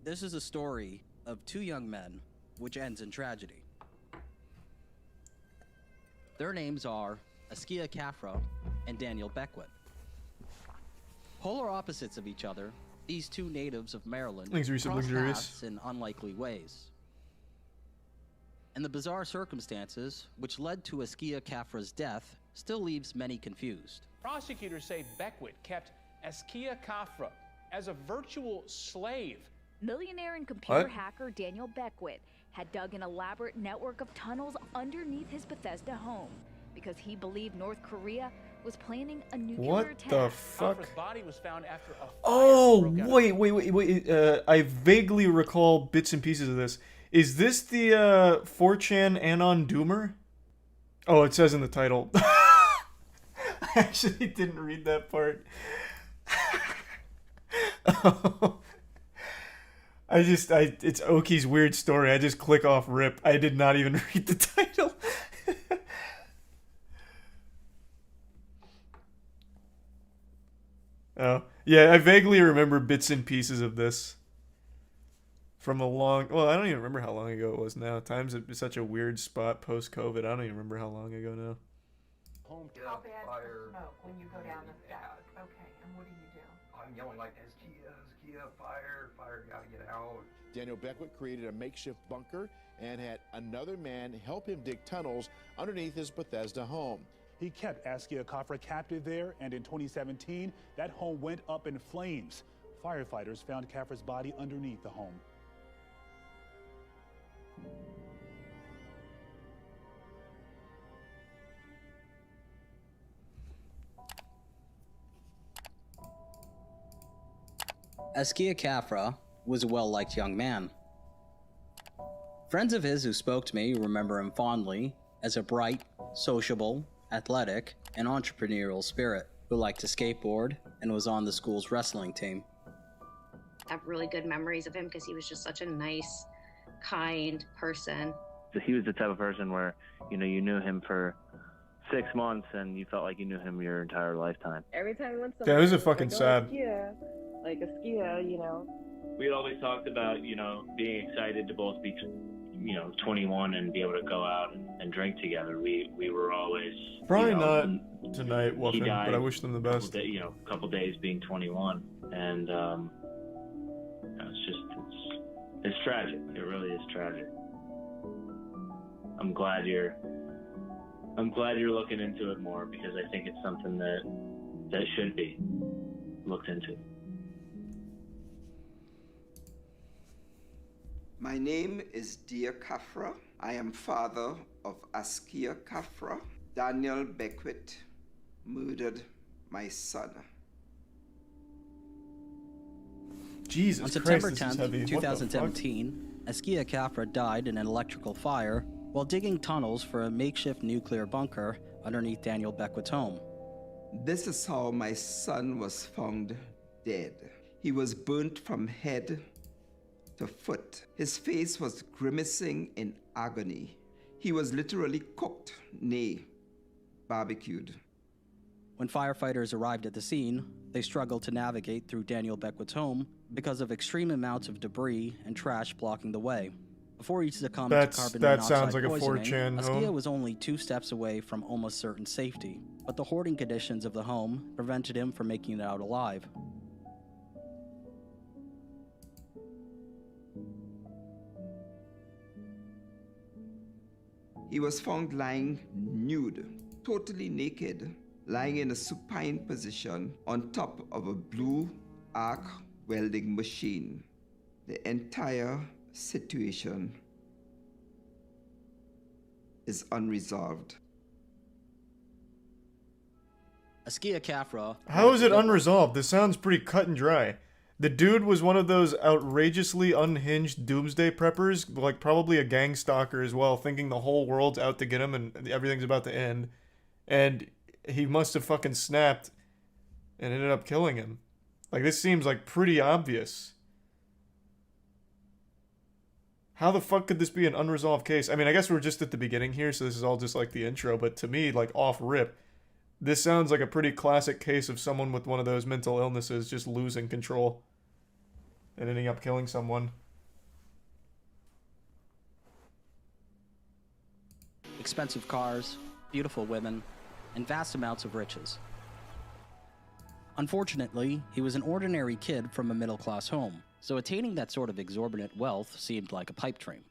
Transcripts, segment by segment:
This is a story of two young men, which ends in tragedy. Their names are Askia Khafra and Daniel Beckwitt. Polar opposites of each other, these two natives of Maryland cross paths in unlikely ways. And the bizarre circumstances which led to Askia Khafra's death still leaves many confused. Prosecutors say Beckwitt kept Askia Khafra as a virtual slave. Millionaire and computer hacker Daniel Beckwitt had dug an elaborate network of tunnels underneath his Bethesda home because he believed North Korea was planning a nuclear attack. What the fuck? Khafra's body was found after a fire Oh, broke out. wait. I vaguely recall bits and pieces of this. Is this the 4chan Anon Doomer? Oh, it says in the title. I actually didn't read that part. Oh. It's Oki's weird story. I just click off rip. I did not even read the title. Oh, yeah, I vaguely remember bits and pieces of this from a long... Well, I don't even remember how long ago it was now. Time's such a weird spot post-COVID. I don't even remember how long ago now. How bad is the smoke when you go down the steps? Okay, and what do you do? I'm yelling like, Askia, fire, gotta get out. Daniel Beckwitt created a makeshift bunker and had another man help him dig tunnels underneath his Bethesda home. He kept Askia Khafra captive there, and in 2017, that home went up in flames. Firefighters found Khafra's body underneath the home. Askia Khafra was a well-liked young man. Friends of his who spoke to me remember him fondly as a bright, sociable, athletic, and entrepreneurial spirit who liked to skateboard and was on the school's wrestling team. I have really good memories of him because he was just such a nice, kind person. He was the type of person where, you knew him for 6 months and you felt like you knew him your entire lifetime. Every time we went That was a fucking sad. Askia, We always talked about, being excited to both be, 21 and be able to go out and drink together. We were always Probably not tonight, Wuffin, but I wish them the best. A couple days being 21, and it's tragic. It really is tragic. I'm glad you're looking into it more because I think it's something that should be looked into. My name is Dear Khafra. I am father of Askia Khafra. Daniel Beckwitt murdered my son. Jesus On September Christ, this is 10th, heavy. 2017, Askia Khafra died in an electrical fire while digging tunnels for a makeshift nuclear bunker underneath Daniel Beckwitt's home. This is how my son was found dead. He was burnt from head to foot. His face was grimacing in agony. He was literally cooked, nay, barbecued. When firefighters arrived at the scene, they struggled to navigate through Daniel Beckwitt's home because of extreme amounts of debris and trash blocking the way. Before he succumbed to carbon monoxide sounds like poisoning, a 4chan Askia home. was only 2 steps away from almost certain safety, but the hoarding conditions of the home prevented him from making it out alive. He was found lying nude, totally naked, lying in a supine position on top of a blue arc welding machine. The entire situation is unresolved. Askia Khafra. How is it unresolved? This sounds pretty cut and dry. The dude was one of those outrageously unhinged doomsday preppers, like probably a gang stalker as well, thinking the whole world's out to get him and everything's about to end. And he must have fucking snapped and ended up killing him. Like, this seems like pretty obvious. How the fuck could this be an unresolved case? I mean, I guess we're just at the beginning here, so this is all just like the intro, but to me, like off rip, this sounds like a pretty classic case of someone with one of those mental illnesses just losing control. and ending up killing someone. Expensive cars, beautiful women, and vast amounts of riches. Unfortunately, he was an ordinary kid from a middle-class home, so attaining that sort of exorbitant wealth seemed like a pipe dream.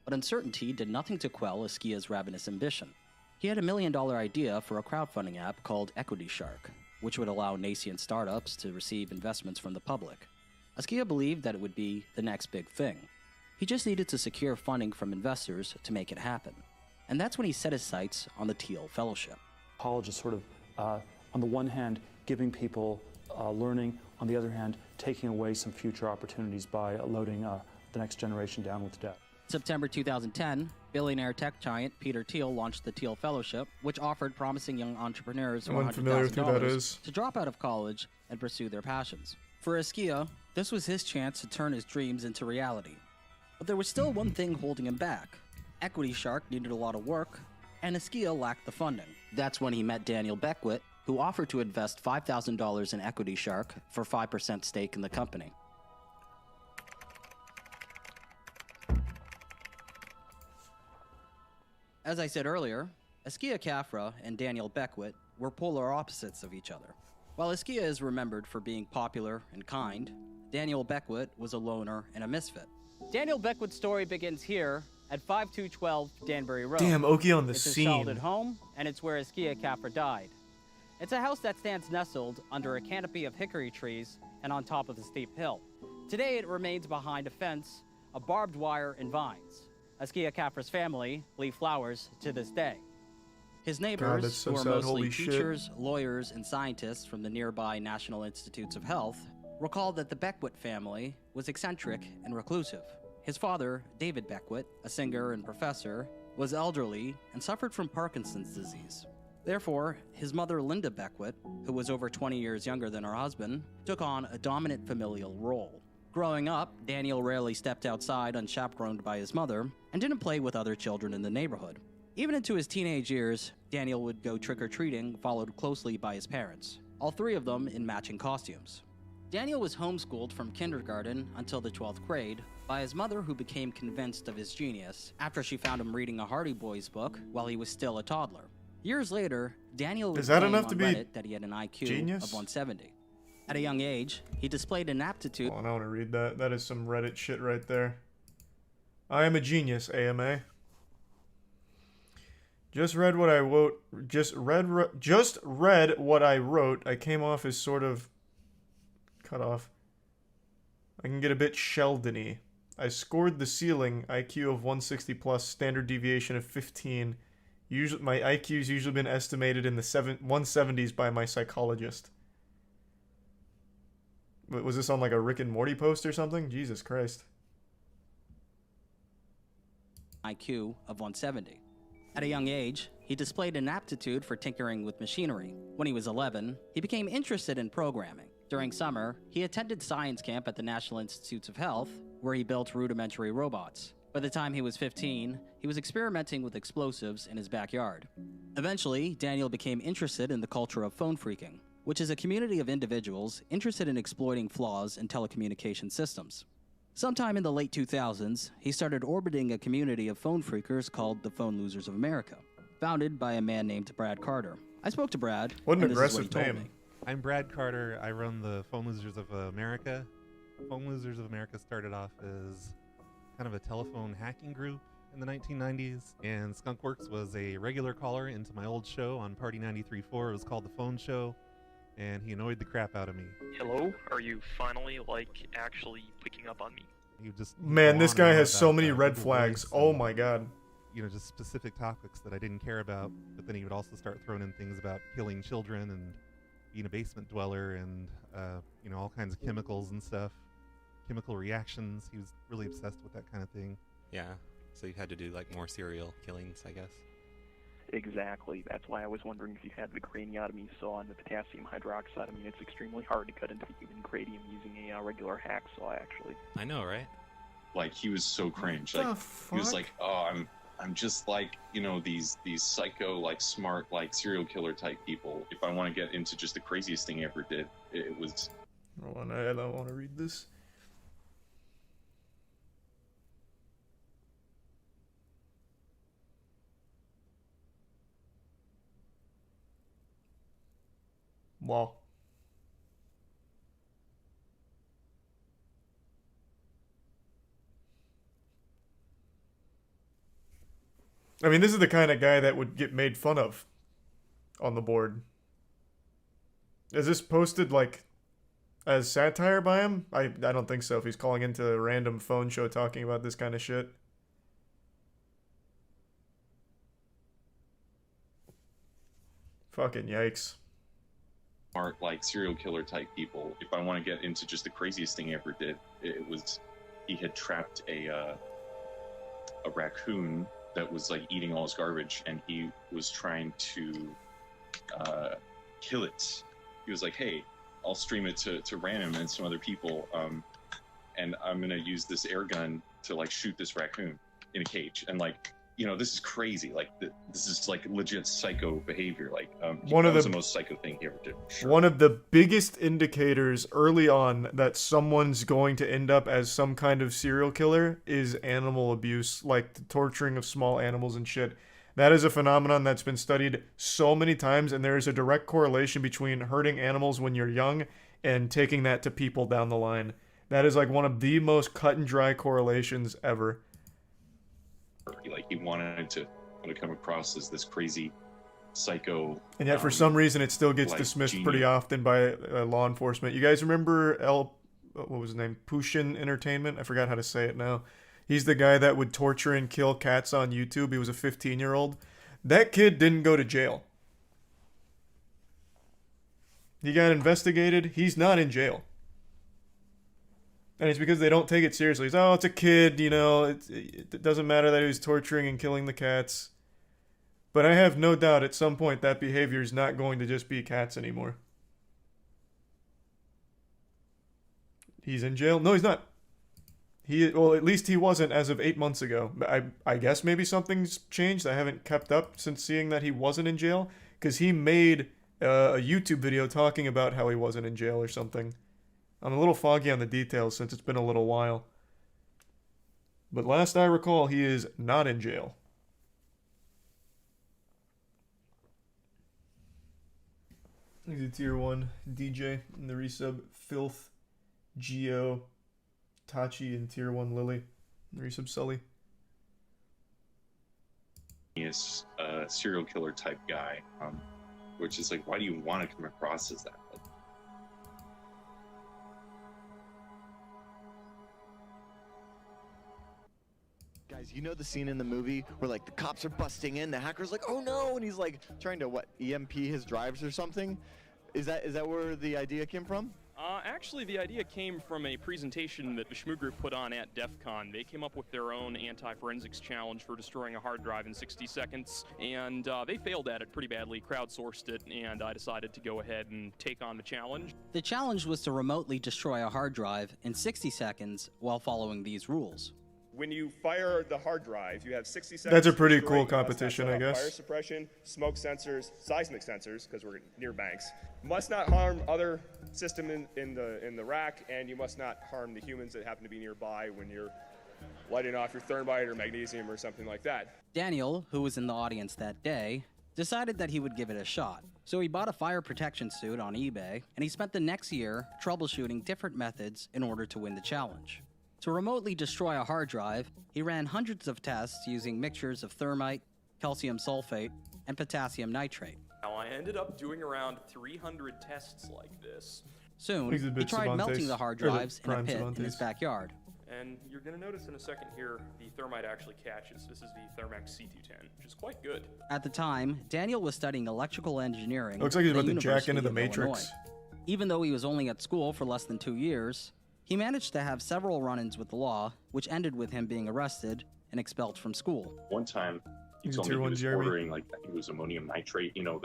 But uncertainty did nothing to quell Askia's ravenous ambition. He had $1 million idea for a crowdfunding app called Equity Shark, which would allow nascent startups to receive investments from the public. Askia believed that it would be the next big thing. He just needed to secure funding from investors to make it happen. And that's when he set his sights on the Teal Fellowship. College is sort of, on the one hand, giving people learning, on the other hand, taking away some future opportunities by loading the next generation down with debt. September 2010, billionaire tech giant Peter Thiel launched the Teal Fellowship, which offered promising young entrepreneurs $100,000 to drop out of college and pursue their passions. For Askia, this was his chance to turn his dreams into reality. But there was still one thing holding him back. Equity Shark needed a lot of work, and Askia lacked the funding. That's when he met Daniel Beckwitt, who offered to invest $5,000 in Equity Shark for 5% stake in the company. As I said earlier, Askia Khafra and Daniel Beckwitt were polar opposites of each other. While Askia is remembered for being popular and kind, Daniel Beckwitt was a loner and a misfit. Daniel Beckwitt's story begins here at 5212 Danbury Road. Damn, Oki on the it's scene. It's his childhood home, and it's where Askia Khafra died. It's a house that stands nestled under a canopy of hickory trees and on top of a steep hill. Today, it remains behind a fence of barbed wire and vines. Askia Khafra's family leave flowers to this day. His neighbors, who are mostly teachers, lawyers, and scientists from the nearby National Institutes of Health, recall that the Beckwitt family was eccentric and reclusive. His father, David Beckwitt, a singer and professor, was elderly and suffered from Parkinson's disease. Therefore, his mother, Linda Beckwitt, who was over 20 years younger than her husband, took on a dominant familial role. Growing up, Daniel rarely stepped outside unchaperoned by his mother and didn't play with other children in the neighborhood. Even into his teenage years, Daniel would go trick-or-treating, followed closely by his parents, all three of them in matching costumes. Daniel was homeschooled from kindergarten until the 12th grade by his mother, who became convinced of his genius after she found him reading a Hardy Boys book while he was still a toddler. Years later, Daniel was claiming on Reddit that he had an IQ of 170. At a young age, he displayed an aptitude. Oh, I want to read that. That is some Reddit shit right there. I am a genius, AMA. Just read what I wrote. Just read what I wrote. I came off as sort of cut off. I can get a bit Sheldon-y. I scored the ceiling, IQ of 160 plus, standard deviation of 15. Usually, my IQ's usually been estimated in the 170s by my psychologist. Was this on like a Rick and Morty post or something? Jesus Christ. IQ of 170. At a young age, he displayed an aptitude for tinkering with machinery. When he was 11, he became interested in programming. During summer, he attended science camp at the National Institutes of Health, where he built rudimentary robots. By the time he was 15, he was experimenting with explosives in his backyard. Eventually, Daniel became interested in the culture of phone phreaking, which is a community of individuals interested in exploiting flaws in telecommunication systems. Sometime in the late 2000s, he started orbiting a community of phone phreakers called the Phone Losers of America, founded by a man named Brad Carter. I spoke to Brad, what an and this is aggressive what he told name. me. I'm Brad Carter. I run the Phone Losers of America. Phone Losers of America started off as kind of a telephone hacking group in the 1990s, and Skunkworks was a regular caller into my old show on Party 93.4. It was called The Phone Show, and he annoyed the crap out of me. Hello? Are you finally, actually picking up on me? You just Man, this guy has so many red flags. Oh my god. You know, just specific topics that I didn't care about, but then he would also start throwing in things about killing children and being a basement dweller and, you know, all kinds of chemicals and stuff. Chemical reactions. He was really obsessed with that kind of thing. Yeah, so you had to do, more serial killings, I guess. Exactly. That's why I was wondering if you had the craniotomy saw and the potassium hydroxide. I mean, it's extremely hard to cut into human cranium using a regular hacksaw, actually. I know, right? He was so cringe. What the He was fuck? like, oh, I'm just like, these psycho, smart, serial killer type people. If I want to get into just the craziest thing I ever did, it was... Hold on, I don't want to read this. law. I mean, this is the kind of guy that would get made fun of on the board. Is this posted, like, as satire by him? I don't think so, if he's calling into a random phone show talking about this kind of shit. Fucking yikes. Are like serial killer type people. If I want to get into just the craziest thing he ever did, it was he had trapped a raccoon that was like eating all his garbage, and he was trying to kill it. He was like, hey, I'll stream it to Random and some other people, and I'm gonna use this air gun to like shoot this raccoon in a cage. And like, you know, this is crazy. Like this is like legit psycho behavior. Like One of that was the the most psycho thing he ever did. Sure. One of the biggest indicators early on that someone's going to end up as some kind of serial killer is animal abuse, like the torturing of small animals and shit. That is a phenomenon that's been studied so many times, and there is a direct correlation between hurting animals when you're young and taking that to people down the line. That is like one of the most cut and dry correlations ever. Like he wanted to come across as this crazy psycho, and yet for some reason it still gets like dismissed genius. pretty often by law enforcement. You guys remember what was his name? Pushin Entertainment? I forgot how to say it now. He's the guy that would torture and kill cats on YouTube. He was a 15-year-old. That kid didn't go to jail. He got investigated. He's not in jail. And it's because they don't take it seriously. It's, oh, it's a kid, you know. It doesn't matter that he was torturing and killing the cats. But I have no doubt at some point that behavior is not going to just be cats anymore. He's in jail? No, he's not. Well, at least he wasn't as of 8 months ago. I guess maybe something's changed. I haven't kept up since seeing that he wasn't in jail. Because he made a YouTube video talking about how he wasn't in jail or something. I'm a little foggy on the details since it's been a little while. But last I recall, he is not in jail. He's a tier 1 DJ in the resub. Filth, Geo, Tachi, and tier 1 Lily. Resub Sully. He is a serial killer type guy, which is like, why do you want to come across as that? Like, guys, you know the scene in the movie where like the cops are busting in, the hacker's like, oh no, and he's like trying to EMP his drives or something? Is that where the idea came from? Actually, the idea came from a presentation that the Shmoo Group put on at DEF CON. They came up with their own anti-forensics challenge for destroying a hard drive in 60 seconds, and they failed at it pretty badly, crowdsourced it, and I decided to go ahead and take on the challenge. The challenge was to remotely destroy a hard drive in 60 seconds while following these rules. When you fire the hard drive, you have 60 seconds. That's a pretty to destroy. cool competition, I guess. Fire suppression, smoke sensors, seismic sensors, because we're near banks. Must not harm other system in the rack, and you must not harm the humans that happen to be nearby when you're lighting off your thermite or magnesium or something like that. Daniel, who was in the audience that day, decided that he would give it a shot. So he bought a fire protection suit on eBay, and he spent the next year troubleshooting different methods in order to win the challenge. To remotely destroy a hard drive, he ran hundreds of tests using mixtures of thermite, calcium sulfate, and potassium nitrate. Now, I ended up doing around 300 tests like this. Soon, he tried melting the hard drives in a pit in his backyard. And you're going to notice in a second here, the thermite actually catches. This is the Thermax C210, which is quite good. At the time, Daniel was studying electrical engineering. Looks like he's at about the to jack University into the of Matrix. Illinois. Even though he was only at school for less than 2 years, he managed to have several run-ins with the law, which ended with him being arrested and expelled from school. one time, he told me he was ordering, like, I think it was ammonium nitrate, you know,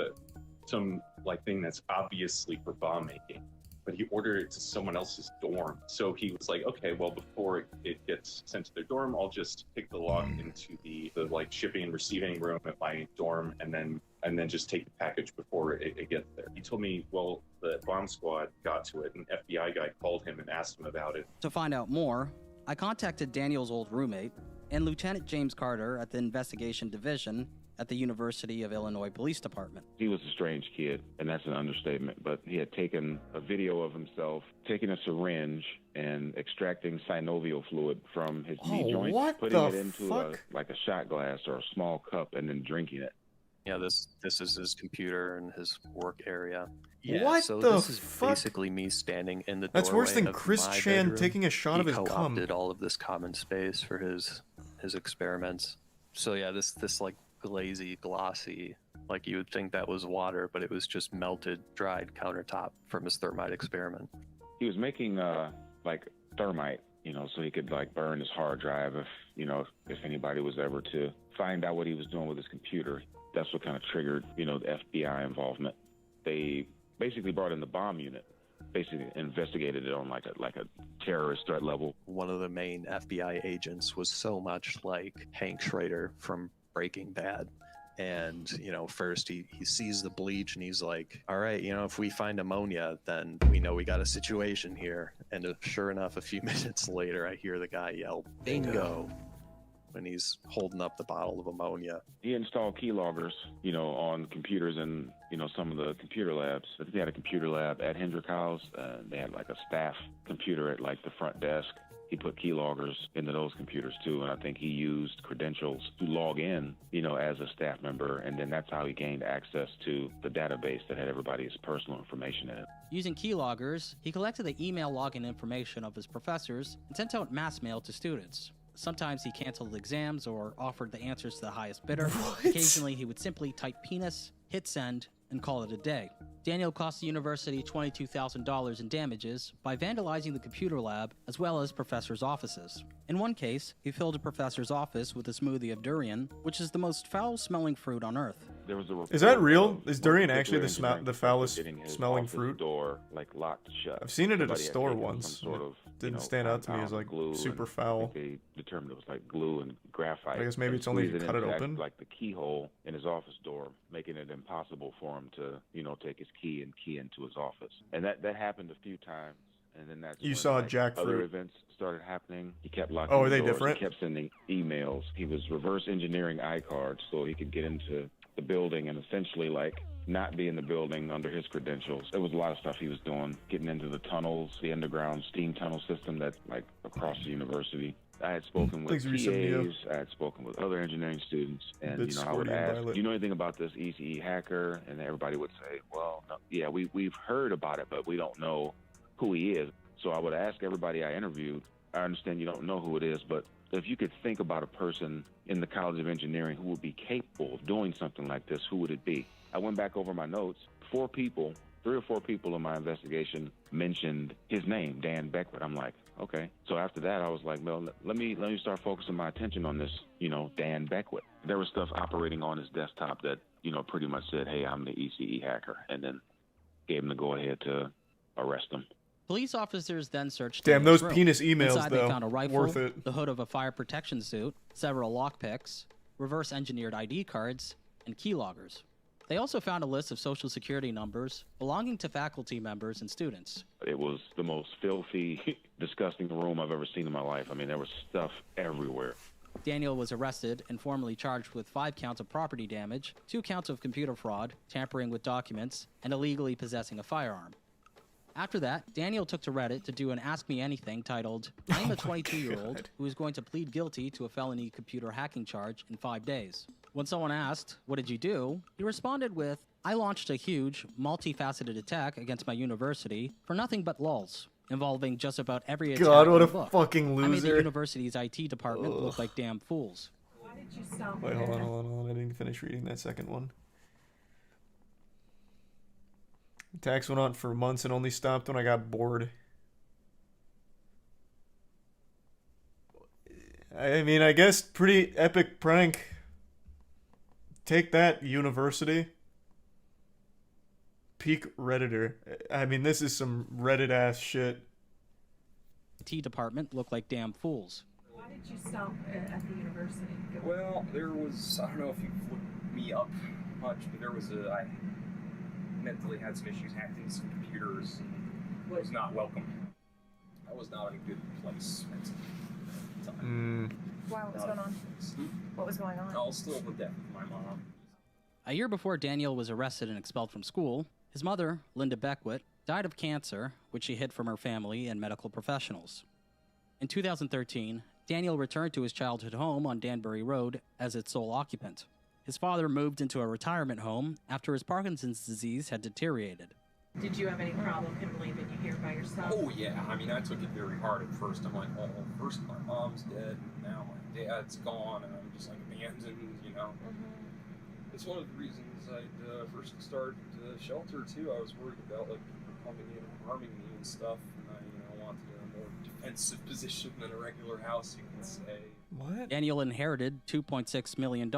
some like thing that's obviously for bomb making, but he ordered it to someone else's dorm. So he was like, okay, well, before it gets sent to their dorm, I'll just pick the lock into the like shipping and receiving room at my dorm, and then just take the package before it gets there. He told me, well, the bomb squad got to it, and an FBI guy called him and asked him about it. To find out more, I contacted Daniel's old roommate and Lieutenant James Carter at the Investigation Division at the University of Illinois Police Department. He was a strange kid, and that's an understatement, but he had taken a video of himself taking a syringe and extracting synovial fluid from his knee joint, putting it into like a shot glass or a small cup, and then drinking it. Yeah, this is his computer and his work area. Yeah, what so the this is fuck? basically me standing in the That's worse doorway than of Chris my Chan bedroom. taking a shot of his cum. He co-opted all of this common space for his experiments. So yeah, this like glazy, glossy, like you would think that was water, but it was just melted, dried countertop from his thermite experiment. He was making like thermite, you know, so he could like burn his hard drive if, you know, if anybody was ever to find out what he was doing with his computer. That's what kind of triggered, you know, the FBI involvement. They basically brought in the bomb unit, basically investigated it on like a terrorist threat level. One of the main FBI agents was so much like Hank Schrader from Breaking Bad. And, you know, first he sees the bleach and he's like, all right, you know, if we find ammonia, then we know we got a situation here. And sure enough, a few minutes later, I hear the guy yell, bingo, when he's holding up the bottle of ammonia. He installed keyloggers, you know, on computers in, you know, some of the computer labs. They had a computer lab at Hendrick House. They had like a staff computer at like the front desk. He put keyloggers into those computers too, and I think he used credentials to log in, you know, as a staff member, and then that's how he gained access to the database that had everybody's personal information in it. Using keyloggers, he collected the email login information of his professors and sent out mass mail to students. Sometimes he canceled exams or offered the answers to the highest bidder. Occasionally, he would simply type penis, hit send, and call it a day. Daniel cost the university $22,000 in damages by vandalizing the computer lab as well as professors' offices. In one case, he filled a professor's office with a smoothie of durian, which is the most foul-smelling fruit on earth. There was a Is that real? Is durian actually particular the foulest getting his smelling office fruit? door like locked shut. I've seen it at a Somebody had store taken once. some sort of, Didn't you know, stand out to me as compound like glue, super and foul. They determined it was like glue and graphite. I guess maybe and it's only if you squeezed cut it intact, open. like the keyhole in his office door, making it impossible for him to, you know, take his key and key into his office. And that happened a few times. And then that's You when, saw like, jackfruit. other events started happening. He kept locking Oh, are the they doors. different? He kept sending emails. He was reverse engineering iCards so he could get into the building and essentially like not be in the building under his credentials. There was a lot of stuff he was doing, getting into the tunnels, the underground steam tunnel system that's like across the university. I had spoken with Thanks for resubmitting, Neo. TAs, I had spoken with other engineering students, and Bit you know, I would squirty and ask, violet. do you know anything about this ECE hacker? And everybody would say, well, no, yeah, we've heard about it, but we don't know who he is. So I would ask everybody I interviewed, I understand you don't know who it is, but if you could think about a person in the College of Engineering who would be capable of doing something like this, who would it be? I went back over my notes. 3 or 4 people in my investigation mentioned his name, Dan Beckwitt. I'm like, okay. So after that, I was like, well, let me start focusing my attention on this, you know, Dan Beckwitt. There was stuff operating on his desktop that, you know, pretty much said, hey, I'm the ECE hacker, and then gave him the go-ahead to arrest him. Police officers then searched Damn, Daniel's those room. penis emails, Inside, though. they found a rifle, Worth it. the hood of a fire protection suit, several lockpicks, reverse-engineered ID cards, and keyloggers. They also found a list of social security numbers belonging to faculty members and students. It was the most filthy, disgusting room I've ever seen in my life. I mean, there was stuff everywhere. Daniel was arrested and formally charged with 5 counts of property damage, 2 counts of computer fraud, tampering with documents, and illegally possessing a firearm. After that, Daniel took to Reddit to do an Ask Me Anything titled, I'm a 22-year-old who is going to plead guilty to a felony computer hacking charge in 5 days. When someone asked, what did you do? He responded with, I launched a huge, multifaceted attack against my university for nothing but lulz, involving just about every attack God, what in a the book. fucking I made the loser. university's IT department look like damn fools. Why did you stop Wait, there? hold on. I didn't finish reading that second one. Attacks went on for months and only stopped when I got bored. I mean, I guess pretty epic prank. Take that, university. Peak Redditor. I mean, this is some Reddit-ass shit. IT department look like damn fools. Why did you stop at the university? Well, there was, I don't know if you've looked me up much, but I mentally had some issues, hacked into some computers, and was not welcome. I was not in a good place at the time. Why? What was going on? What was going on? I'll still with death with my mom. A year before Daniel was arrested and expelled from school, his mother, Linda Beckwitt, died of cancer, which she hid from her family and medical professionals. In 2013, Daniel returned to his childhood home on Danbury Road as its sole occupant. His father moved into a retirement home after his Parkinson's disease had deteriorated. Did you have any problem him leaving you here by yourself? Oh yeah, I mean I took it very hard at first. I'm like, oh, first my mom's dead, and now my dad's gone, and I'm just like abandoned, you know. It's one of the reasons I first started shelter too. I was worried about like people coming in and harming me and stuff, and I wanted a more defensive position than a regular house, you can say. What? Daniel inherited $2.6 million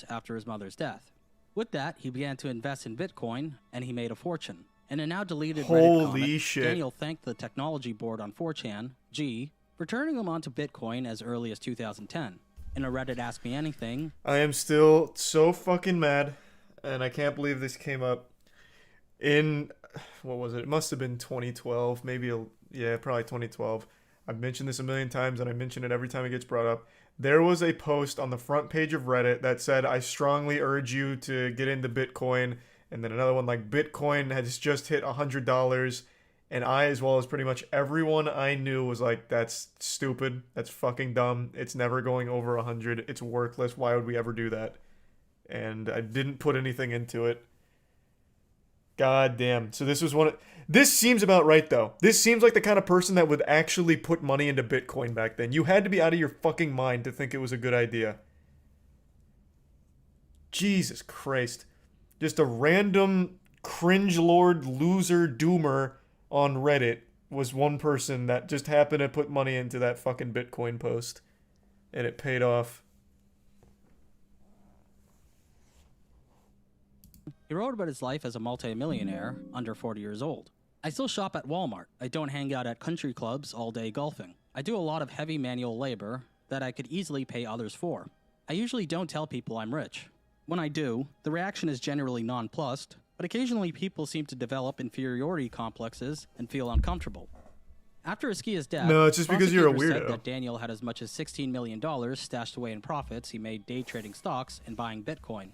after his mother's death. With that, he began to invest in Bitcoin, and he made a fortune. In a now deleted Reddit comment, shit. Daniel thanked the technology board on 4chan, G, for turning him onto Bitcoin as early as 2010. In a Reddit Ask Me Anything, I am still so fucking mad, and I can't believe this came up in, what was it? It must have been 2012, maybe, yeah, probably 2012. I've mentioned this a million times, and I mention it every time it gets brought up. There was a post on the front page of Reddit that said, I strongly urge you to get into Bitcoin. And then another one like, Bitcoin has just hit $100. And I, as well as pretty much everyone I knew, was like, that's stupid. That's fucking dumb. It's never going over 100. It's worthless. Why would we ever do that? And I didn't put anything into it. God damn. So this was this seems about right, though. This seems like the kind of person that would actually put money into Bitcoin back then. You had to be out of your fucking mind to think it was a good idea. Jesus Christ. Just a random cringe-lord loser doomer on Reddit was one person that just happened to put money into that fucking Bitcoin post. And it paid off. he wrote about his life as a multi-millionaire under 40 years old. I still shop at Walmart. I don't hang out at country clubs all day golfing. I do a lot of heavy manual labor that I could easily pay others for. I usually don't tell people I'm rich. When I do, the reaction is generally nonplussed, but occasionally people seem to develop inferiority complexes and feel uncomfortable. After Askia's death, no, it's just because you're a prosecutors weirdo. said that Daniel had as much as $16 million stashed away in profits he made day trading stocks and buying Bitcoin.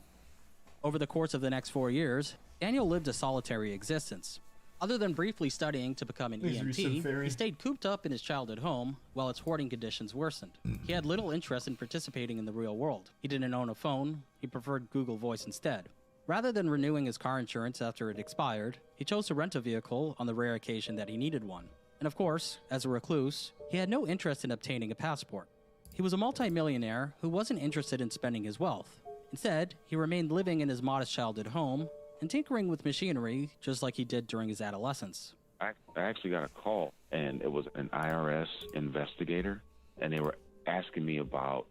Over the course of the next 4 years, Daniel lived a solitary existence. Other than briefly studying to become an EMT, he stayed cooped up in his childhood home while its hoarding conditions worsened. He had little interest in participating in the real world. He didn't own a phone. He preferred Google Voice instead. Rather than renewing his car insurance after it expired, he chose to rent a vehicle on the rare occasion that he needed one. And of course, as a recluse, he had no interest in obtaining a passport. He was a multi-millionaire who wasn't interested in spending his wealth. Instead, he remained living in his modest childhood home and tinkering with machinery just like he did during his adolescence. I actually got a call, and it was an IRS investigator, and they were asking me about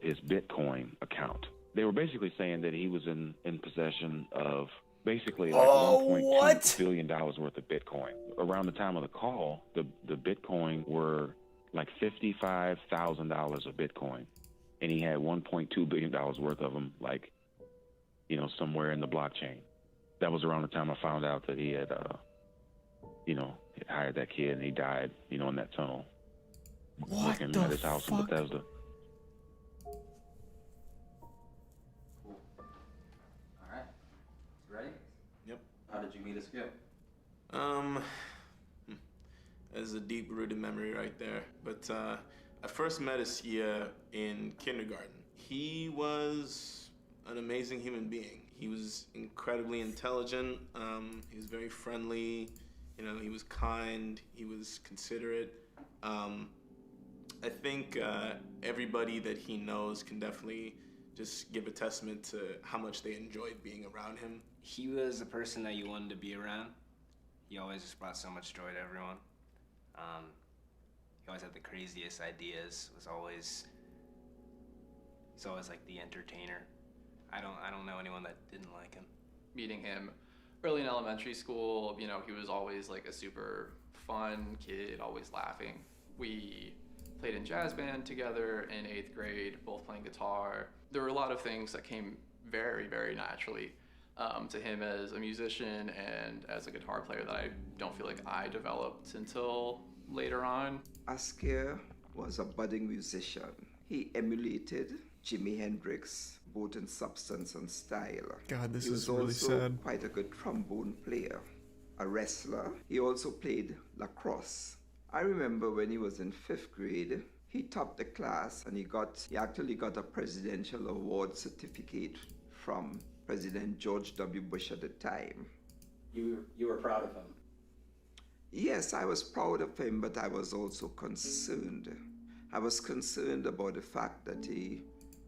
his Bitcoin account. They were basically saying that he was in possession of basically like $1.2 billion worth of Bitcoin. Around the time of the call, the Bitcoin were like $55,000 of Bitcoin, and he had $1.2 billion worth of them, like, you know, somewhere in the blockchain. That was around the time I found out that he had, hired that kid and he died, in that tunnel. What working the at his house in Bethesda. Cool. All right. Ready? Yep. How did you meet Askia? There's a deep-rooted memory right there. But I first met Askia in kindergarten. He was an amazing human being. He was incredibly intelligent. He was very friendly. He was kind. He was considerate. I think everybody that he knows can definitely just give a testament to how much they enjoyed being around him. He was a person that you wanted to be around. He always just brought so much joy to everyone. He always had the craziest ideas. He's always like the entertainer. I don't know anyone that didn't like him. Meeting him early in elementary school, he was always like a super fun kid, always laughing. We played in jazz band together in 8th grade, both playing guitar. There were a lot of things that came very, very naturally to him as a musician and as a guitar player that I don't feel like I developed until later on. Askia was a budding musician. He emulated Jimi Hendrix, both in substance and style. God, this he is was really also sad. quite a good trombone player, a wrestler. He also played lacrosse. I remember when he was in 5th grade, he topped the class and he actually got a presidential award certificate from President George W. Bush at the time. You were proud of him? Yes, I was proud of him, but I was also concerned. I was concerned about the fact that he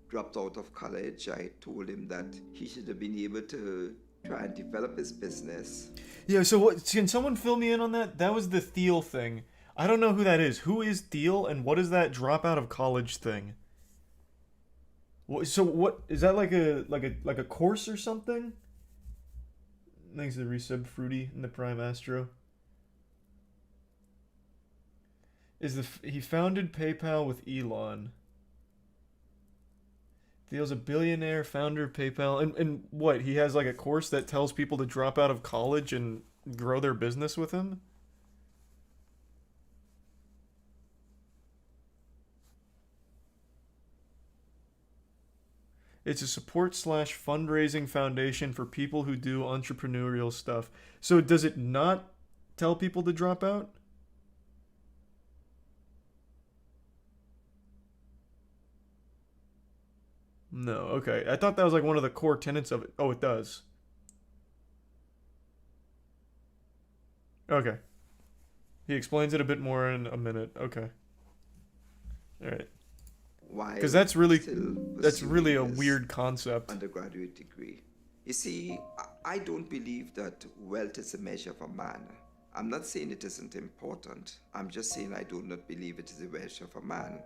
dropped out of college. I told him that he should have been able to try and develop his business. Yeah, so what? Can someone fill me in on that? That was the Thiel thing. I don't know who that is. Who is Thiel, and what is that drop out of college thing? So what is that, like a course or something? Thanks to the resub Fruity and the Prime Astro. He founded PayPal with Elon. Thiel's a billionaire, founder of PayPal, and what? He has like a course that tells people to drop out of college and grow their business with him? It's a support/fundraising foundation for people who do entrepreneurial stuff. So does it not tell people to drop out? No, okay. I thought that was like one of the core tenets of it. Oh, it does. Okay. He explains it a bit more in a minute. Okay. All right. Why? Because that's really a weird concept. Undergraduate degree. You see, I don't believe that wealth is a measure of a man. I'm not saying it isn't important. I'm just saying I do not believe it is a measure of a man.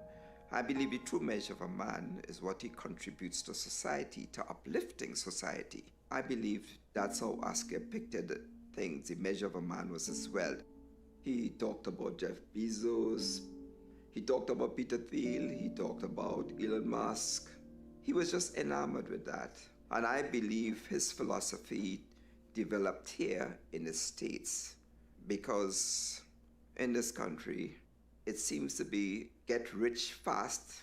I believe the true measure of a man is what he contributes to society, to uplifting society. I believe that's how Askia pictured things. The measure of a man was his wealth. He talked about Jeff Bezos. He talked about Peter Thiel. He talked about Elon Musk. He was just enamored with that. And I believe his philosophy developed here in the States, because in this country, it seems to be get rich fast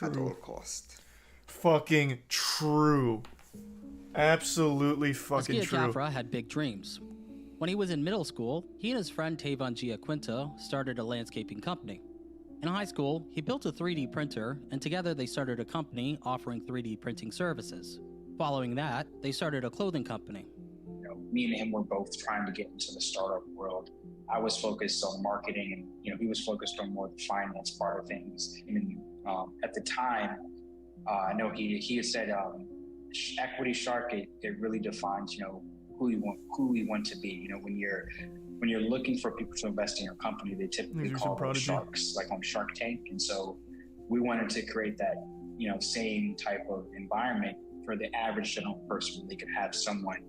at all cost. Fucking true. Absolutely fucking Askia true. Khafra had big dreams. When he was in middle school, he and his friend Tavon Giaquinto started a landscaping company. In high school, he built a 3D printer, and together they started a company offering 3D printing services. Following that, they started a clothing company. Me and him were both trying to get into the startup world. I was focused on marketing, and he was focused on more the finance part of things. And at the time, I know he had said, "Equity shark. It really defines, who we want to be. When you're looking for people to invest in your company, they typically call them sharks, like on Shark Tank. And so we wanted to create that, same type of environment for the average general person, where they could have someone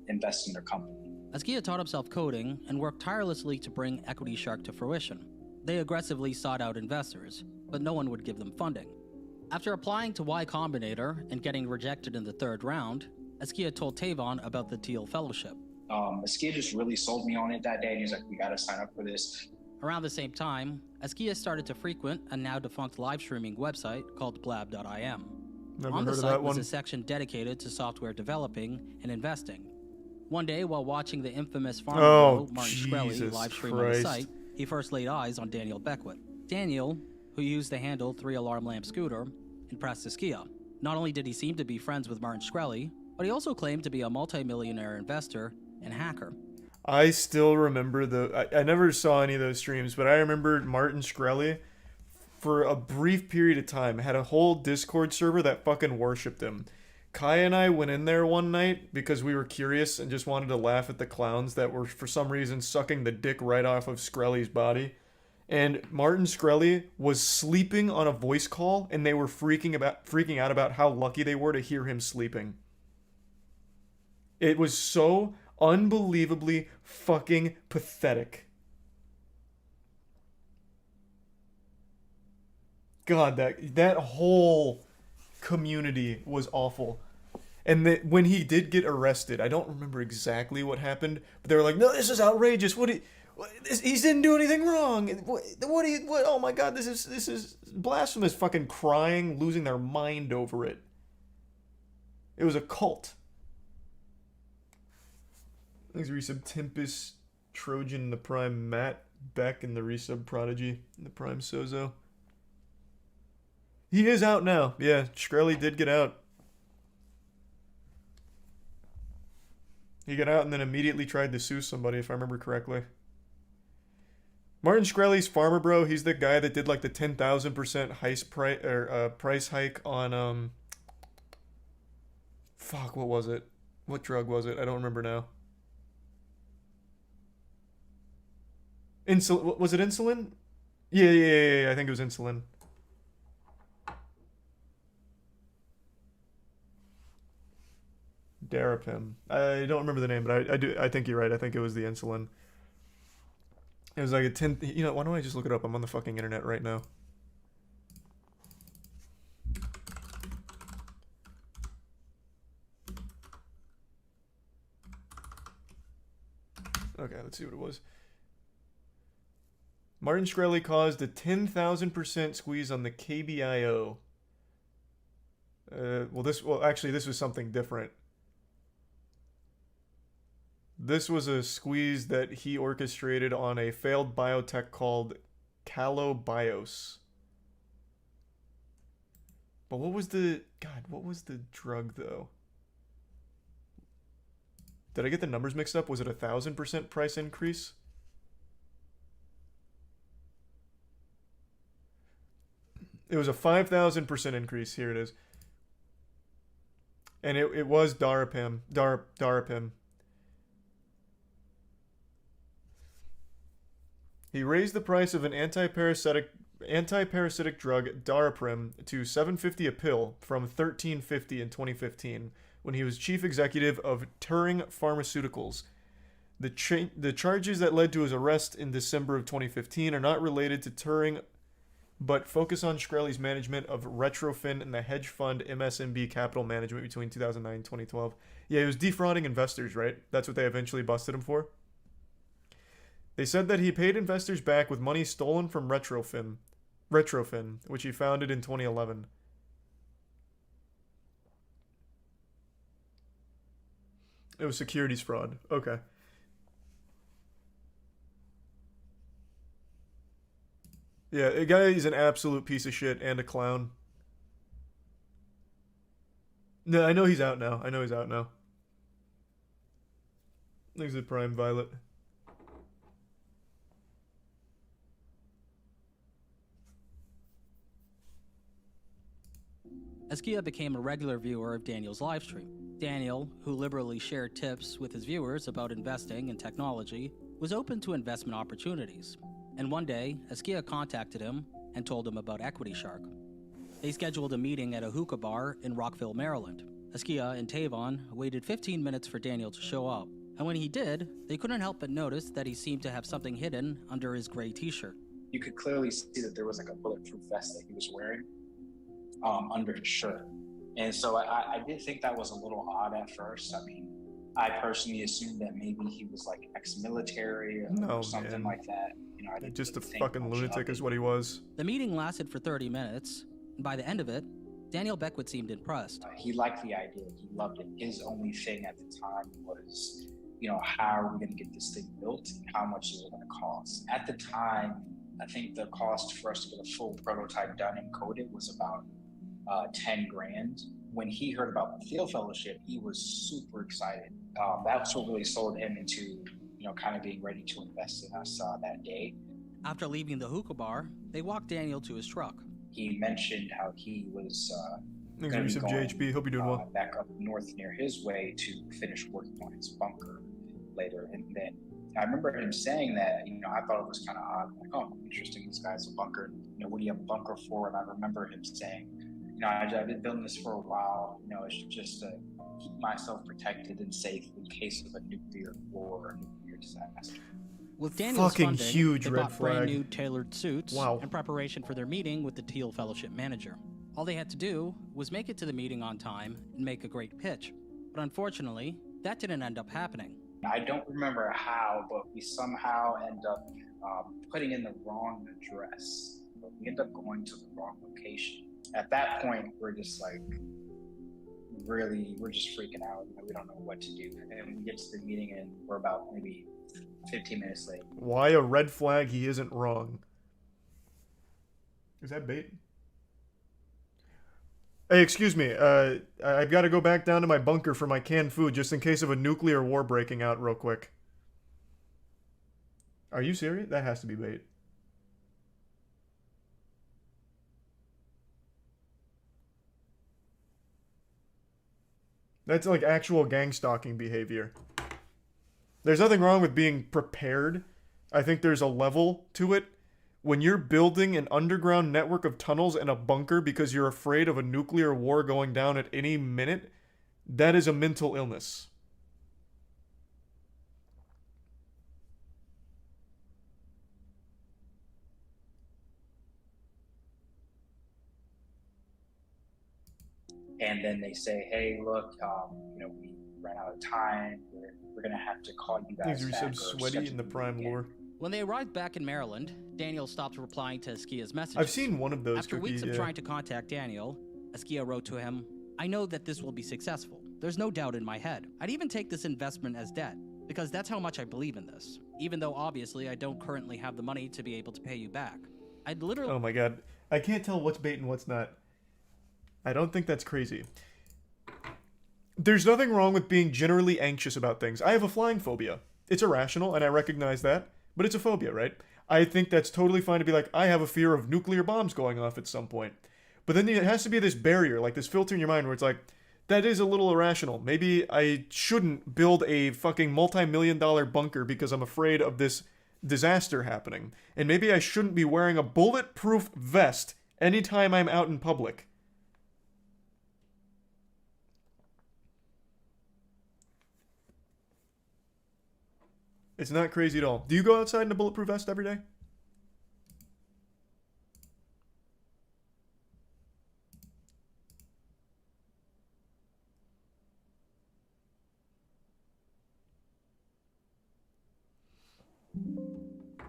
invest in their company." Askia taught himself coding and worked tirelessly to bring Equity Shark to fruition. They aggressively sought out investors, but no one would give them funding. After applying to Y Combinator and getting rejected in the 3rd round, Askia told Tavon about the Thiel Fellowship. Askia just really sold me on it that day, and he's like, "We gotta sign up for this." Around the same time, Askia started to frequent a now defunct live streaming website called blab.im. Never On the heard of site that was one. a section dedicated to software developing and investing. One day, while watching the infamous farm guru Martin Shkreli Jesus live stream on the Christ. site, he first laid eyes on Daniel Beckwitt. Daniel, who used the handle 3 Alarm Lamp Scooter, impressed Askia. Not only did he seem to be friends with Martin Shkreli, but he also claimed to be a multimillionaire investor and hacker. I still remember I never saw any of those streams, but I remember Martin Shkreli, for a brief period of time, had a whole Discord server that fucking worshipped him. Kai and I went in there one night because we were curious and just wanted to laugh at the clowns that were, for some reason, sucking the dick right off of Shkreli's body. And Martin Shkreli was sleeping on a voice call, and they were freaking out about how lucky they were to hear him sleeping. It was so unbelievably fucking pathetic. God, that whole community was awful. And when he did get arrested, I don't remember exactly what happened, but they were like, "No, this is outrageous. He didn't do anything wrong. What? Oh my God, this is blasphemous. Fucking crying, losing their mind over it. It was a cult. Thanks, resub Tempest, Trojan, the Prime, Matt, Beck, and the resub Prodigy, and the Prime Sozo. He is out now. Yeah, Shkreli did get out. He got out and then immediately tried to sue somebody, if I remember correctly. Martin Shkreli's Farmer Bro, he's the guy that did like the 10,000% price hike on fuck, what was it? What drug was it? I don't remember now. Insulin, was it insulin? Yeah, I think it was insulin. Daraprim. I don't remember the name, but I think you're right. I think it was the insulin. It was like a 10, you know, why don't I just look it up? I'm on the fucking internet right now. Okay, let's see what it was. Martin Shkreli caused a 10,000% squeeze on the KBIO. Actually, this was something different. This was a squeeze that he orchestrated on a failed biotech called Calobios. But what was the drug though? Did I get the numbers mixed up? Was it 1,000% price increase? It was a 5,000% increase. Here it is. And it was Daraprim. Daraprim. He raised the price of an anti-parasitic drug, Daraprim, to $7.50 a pill from $13.50 in 2015 when he was chief executive of Turing Pharmaceuticals. The charges that led to his arrest in December of 2015 are not related to Turing, but focus on Shkreli's management of Retrofin and the hedge fund MSMB Capital Management between 2009 and 2012. Yeah, he was defrauding investors, right? That's what they eventually busted him for. They said that he paid investors back with money stolen from Retrofin, which he founded in 2011. It was securities fraud. Okay. Yeah, the guy is an absolute piece of shit and a clown. No, I know he's out now. Thanks to Prime Violet. Askia became a regular viewer of Daniel's livestream. Daniel, who liberally shared tips with his viewers about investing and technology, was open to investment opportunities. And one day, Askia contacted him and told him about Equity Shark. They scheduled a meeting at a hookah bar in Rockville, Maryland. Askia and Tavon waited 15 minutes for Daniel to show up. And when he did, they couldn't help but notice that he seemed to have something hidden under his gray t-shirt. You could clearly see that there was like a bulletproof vest that he was wearing under his shirt. And so I did think that was a little odd at first. I mean, I personally assumed that maybe he was like ex-military or something like that. You know, I didn't just a fucking lunatic is what he was. The meeting lasted for 30 minutes, and by the end of it, Daniel Beckwitt seemed impressed. He liked the idea. He loved it. His only thing at the time was, you know, how are we going to get this thing built and how much is it going to cost? At the time, I think the cost for us to get a full prototype done and coded was about 10 grand. When he heard about the Thiel Fellowship, he was super excited. That's what really sold him into, you know, kind of being ready to invest in us that day. After leaving the hookah bar, they walked Daniel to his truck. He mentioned how he was Thanks for some JHB. Hope you're doing well. Back up north near his way to finish working on his bunker later. And then I remember him saying that, you know, I thought it was kind of odd. Like, oh, interesting, this guy's a bunker. You know, what do you have a bunker for? And I remember him saying, you know, I've been building this for a while. You know, it's just to keep myself protected and safe in case of a nuclear war or a nuclear disaster. With Daniel's fucking funding, huge they red bought flag. brand new tailored suits Wow. in preparation for their meeting with the Thiel Fellowship manager. All they had to do was make it to the meeting on time and make a great pitch. But unfortunately, that didn't end up happening. I don't remember how, but we somehow end up putting in the wrong address. But we end up going to the wrong location. At that point, we're just like, we're just freaking out. We don't know what to do. And we get to the meeting and we're about maybe 15 minutes late. Why a red flag? He isn't wrong. Is that bait? Hey, excuse me. I've got to go back down to my bunker for my canned food just in case of a nuclear war breaking out real quick. Are you serious? That has to be bait. That's like actual gang stalking behavior. There's nothing wrong with being prepared. I think there's a level to it. When you're building an underground network of tunnels and a bunker because you're afraid of a nuclear war going down at any minute, that is a mental illness. And then they say, hey, look, we ran out of time. We're going to have to call you guys These are back. so sweaty in the prime lore. When they arrived back in Maryland, Daniel stopped replying to Askia's messages. I've seen one of those. After weeks of trying to contact Daniel, Askia wrote to him, I know that this will be successful. There's no doubt in my head. I'd even take this investment as debt, because that's how much I believe in this. Even though obviously I don't currently have the money to be able to pay you back. I'd literally... Oh my god. I can't tell what's bait and what's not. I don't think that's crazy. There's nothing wrong with being generally anxious about things. I have a flying phobia. It's irrational, and I recognize that, but it's a phobia, right? I think that's totally fine to be like, I have a fear of nuclear bombs going off at some point. But then it has to be this barrier, like this filter in your mind where it's like, that is a little irrational. Maybe I shouldn't build a fucking multi-million-dollar bunker because I'm afraid of this disaster happening. And maybe I shouldn't be wearing a bulletproof vest anytime I'm out in public. It's not crazy at all. Do you go outside in a bulletproof vest every day?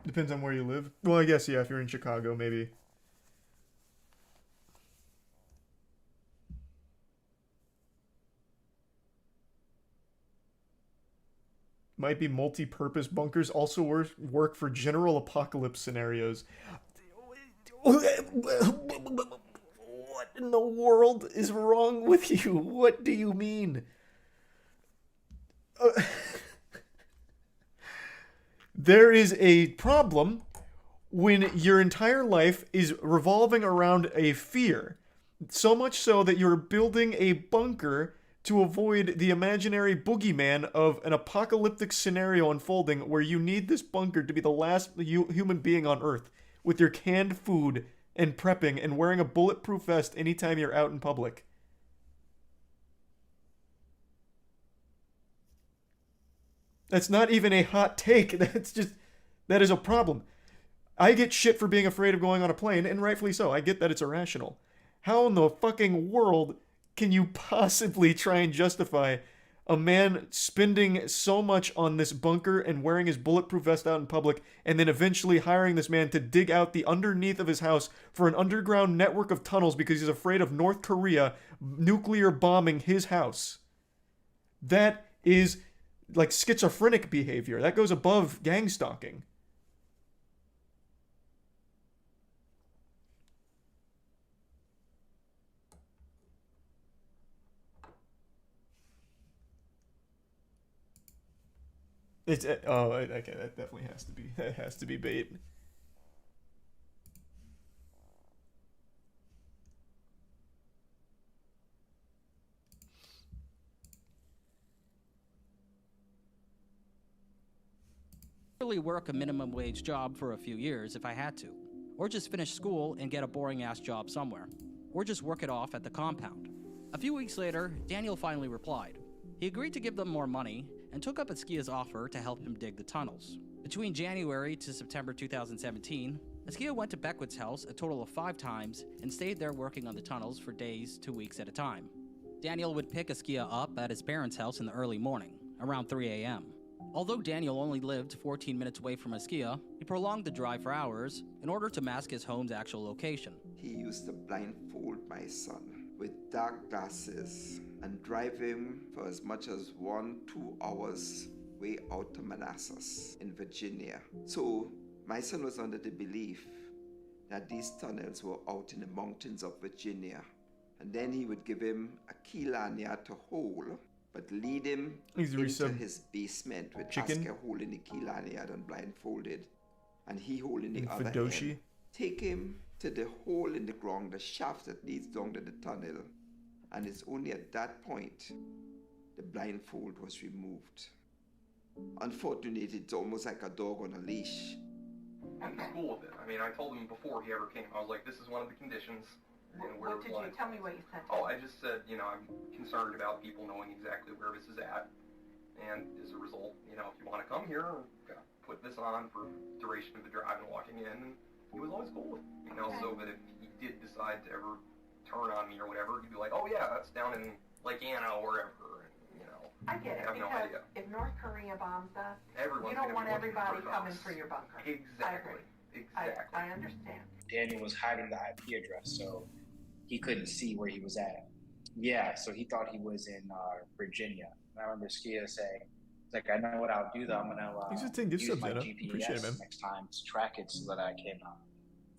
Depends on where you live. Well, I guess, yeah, if you're in Chicago, maybe. Might be multi-purpose bunkers also work for general apocalypse scenarios. What in the world is wrong with you? What do you mean? There is a problem when your entire life is revolving around a fear. So much so that you're building a bunker to avoid the imaginary boogeyman of an apocalyptic scenario unfolding where you need this bunker to be the last human being on Earth with your canned food and prepping and wearing a bulletproof vest anytime you're out in public. That's not even a hot take. That is a problem. I get shit for being afraid of going on a plane, and rightfully so. I get that it's irrational. How in the fucking world can you possibly try and justify a man spending so much on this bunker and wearing his bulletproof vest out in public, and then eventually hiring this man to dig out the underneath of his house for an underground network of tunnels because he's afraid of North Korea nuclear bombing his house? That is like schizophrenic behavior. That goes above gang stalking. It's oh, okay, that definitely has to be bait. Really work a minimum wage job for a few years if I had to, or just finish school and get a boring ass job somewhere, or just work it off at the compound. A few weeks later, Daniel finally replied. He agreed to give them more money and took up Askia's offer to help him dig the tunnels. Between January to September 2017, Askia went to Beckwitt's house a total of 5 times and stayed there working on the tunnels for days to weeks at a time. Daniel would pick Askia up at his parents' house in the early morning, around 3 a.m. Although Daniel only lived 14 minutes away from Askia, he prolonged the drive for hours in order to mask his home's actual location. He used to blindfold my son with dark glasses and drive him for as much as 1-2 hours way out to Manassas in Virginia. So my son was under the belief that these tunnels were out in the mountains of Virginia. And then he would give him a key lanyard to hold, but lead him into his basement with Askia holding the key lanyard and blindfolded, and he holding the other end. Take him to the hole in the ground, the shaft that leads down to the tunnel, and it's only at that point the blindfold was removed. Unfortunately, it's almost like a dog on a leash. I'm cool with it. I mean, I told him before he ever came, I was like, this is one of the conditions. What did you tell me what you said? Oh, I just said, you know, I'm concerned about people knowing exactly where this is at. And as a result, you know, if you want to come here, put this on for duration of the drive and walking in. And he was always cool with it, you know, so that if he did decide to ever turn on me or whatever, he'd be like, oh yeah, that's down in Lake Anna or wherever. And, you know, I get it, have no because idea. if North Korea bombs us, Everyone's you don't want gonna be looking everybody for coming us. for your bunker. Exactly. Exactly. I understand. Daniel was hiding the IP address, so he couldn't see where he was at. Yeah, so he thought he was in Virginia. And I remember Askia saying, it's like, I know what I'll do though. I'm going to use my GPS next time to track it so that I can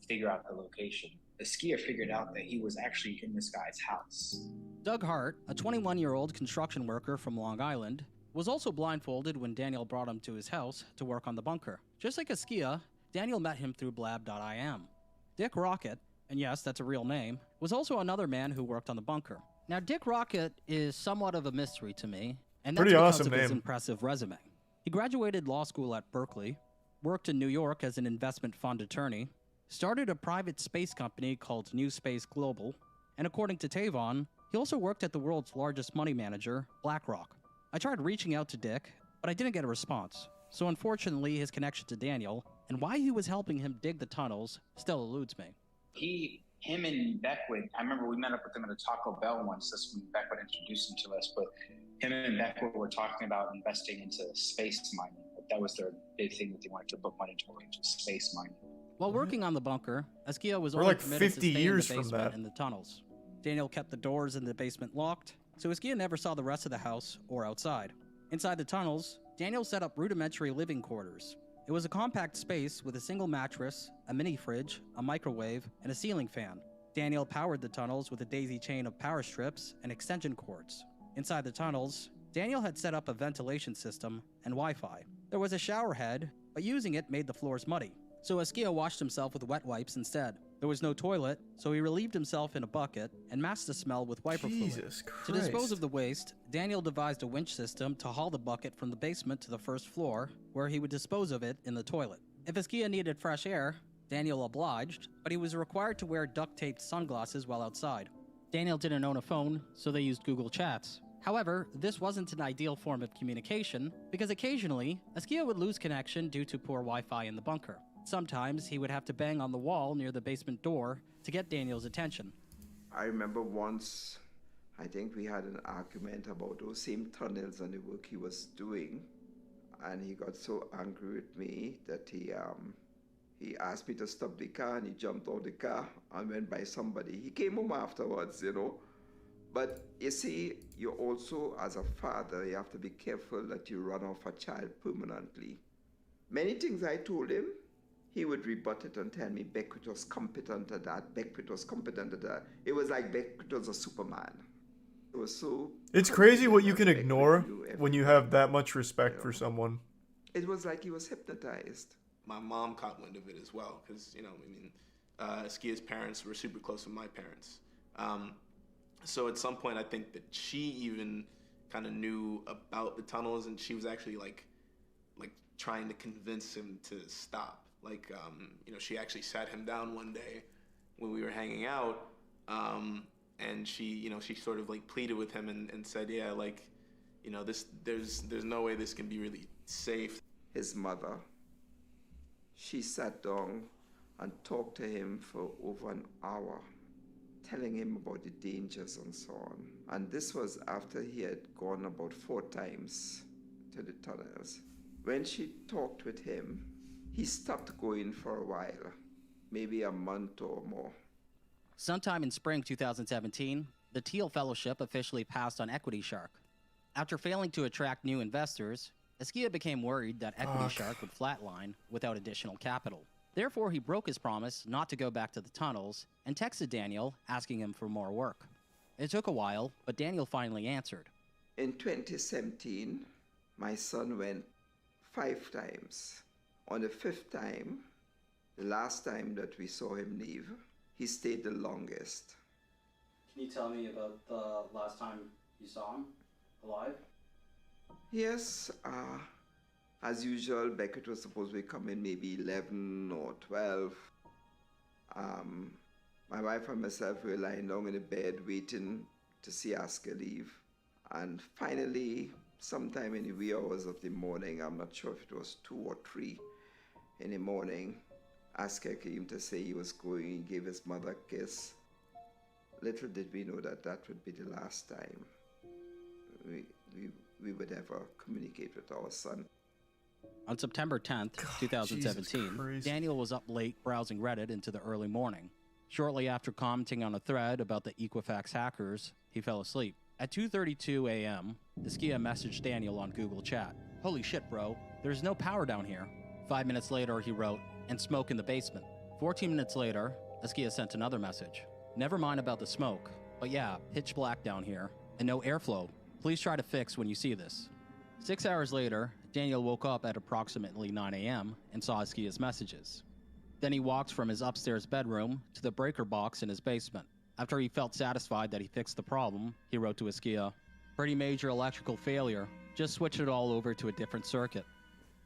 figure out the location. Askia figured out that he was actually in this guy's house. Doug Hart, a 21-year-old construction worker from Long Island, was also blindfolded when Daniel brought him to his house to work on the bunker. Just like Askia, Daniel met him through blab.im. Dick Rocket, and yes, that's a real name, was also another man who worked on the bunker. Now, Dick Rocket is somewhat of a mystery to me, and that's Pretty because awesome of his name. impressive resume. He graduated law school at Berkeley, worked in New York as an investment fund attorney, started a private space company called New Space Global, and according to Tavon, he also worked at the world's largest money manager, BlackRock. I tried reaching out to Dick, but I didn't get a response. So unfortunately, his connection to Daniel and why he was helping him dig the tunnels still eludes me. Him and Beckwitt, I remember we met up with them at a Taco Bell once. That's when Beckwitt introduced him to us. But him and Beckwitt were talking about investing into space mining. That was their big thing that they wanted to put money towards, space mining. While working on the bunker, Askia was We're only like permitted 50 to stay years in the from basement that. and the tunnels. Daniel kept the doors in the basement locked, so Askia never saw the rest of the house or outside. Inside the tunnels, Daniel set up rudimentary living quarters. It was a compact space with a single mattress, a mini fridge, a microwave, and a ceiling fan. Daniel powered the tunnels with a daisy chain of power strips and extension cords. Inside the tunnels, Daniel had set up a ventilation system and Wi-Fi. There was a shower head, but using it made the floors muddy. So Askia washed himself with wet wipes instead. There was no toilet, so he relieved himself in a bucket and masked the smell with wiper fluid. Jesus Christ. To dispose of the waste, Daniel devised a winch system to haul the bucket from the basement to the first floor, where he would dispose of it in the toilet. If Askia needed fresh air, Daniel obliged, but he was required to wear duct-taped sunglasses while outside. Daniel didn't own a phone, so they used Google Chats. However, this wasn't an ideal form of communication, because occasionally, Askia would lose connection due to poor Wi-Fi in the bunker. Sometimes he would have to bang on the wall near the basement door to get Daniel's attention. I remember once, I think we had an argument about those same tunnels and the work he was doing, and he got so angry with me that he asked me to stop the car, and he jumped out the car and went by somebody. He came home afterwards, you know. But you see, you also, as a father, you have to be careful that you run off a child permanently. Many things I told him, he would rebut it and tell me Beckwitt was competent at that, Beckwitt was competent at that. It was like Beckwitt was a Superman. It was so... It's crazy what you can ignore when you have that much respect for someone. It was like he was hypnotized. My mom caught wind of it as well, because, you know, I mean, Askia's parents were super close with my parents. So at some point, I think that she even kind of knew about the tunnels, and she was actually like trying to convince him to stop. Like, you know, she actually sat him down one day when we were hanging out, and she, you know, she sort of like pleaded with him and said, yeah, like, you know, there's no way this can be really safe. His mother, she sat down and talked to him for over an hour, telling him about the dangers and so on. And this was after he had gone about 4 times to the tunnels. When she talked with him, he stopped going for a while, maybe a month or more. Sometime in spring 2017, the Teal Fellowship officially passed on Equity Shark. After failing to attract new investors, Askia became worried that Equity Shark would flatline without additional capital. Therefore, he broke his promise not to go back to the tunnels and texted Daniel asking him for more work. It took a while, but Daniel finally answered. In 2017, my son went 5 times. On the 5th time, the last time that we saw him leave, he stayed the longest. Can you tell me about the last time you saw him alive? Yes, as usual, Beckwitt was supposed to be coming maybe 11 or 12. My wife and myself were lying down in the bed waiting to see Askia leave. And finally, sometime in the wee hours of the morning, I'm not sure if it was 2 or 3 in the morning, Askia came to say he was going, he gave his mother a kiss. Little did we know that that would be the last time we would ever communicate with our son. On September 10th, 2017, Daniel was up late browsing Reddit into the early morning. Shortly after commenting on a thread about the Equifax hackers, he fell asleep. At 2:32 a.m., Askia messaged Daniel on Google Chat. "Holy shit, bro. There's no power down here." 5 minutes later, he wrote, "And smoke in the basement." 14 minutes later, Askia sent another message. "Never mind about the smoke, but yeah, pitch black down here, and no airflow. Please try to fix when you see this." 6 hours later, Daniel woke up at approximately 9 a.m. and saw Askia's messages. Then he walked from his upstairs bedroom to the breaker box in his basement. After he felt satisfied that he fixed the problem, he wrote to Askia, "Pretty major electrical failure. Just switch it all over to a different circuit."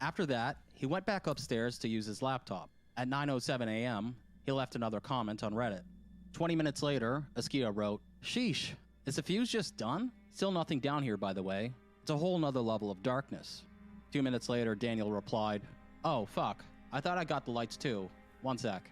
After that, he went back upstairs to use his laptop. At 9:07 a.m., he left another comment on Reddit. 20 minutes later, Askia wrote, "Sheesh, is the fuse just done? Still nothing down here, by the way. It's a whole nother level of darkness." 2 minutes later, Daniel replied, "Oh, fuck. I thought I got the lights too. One sec."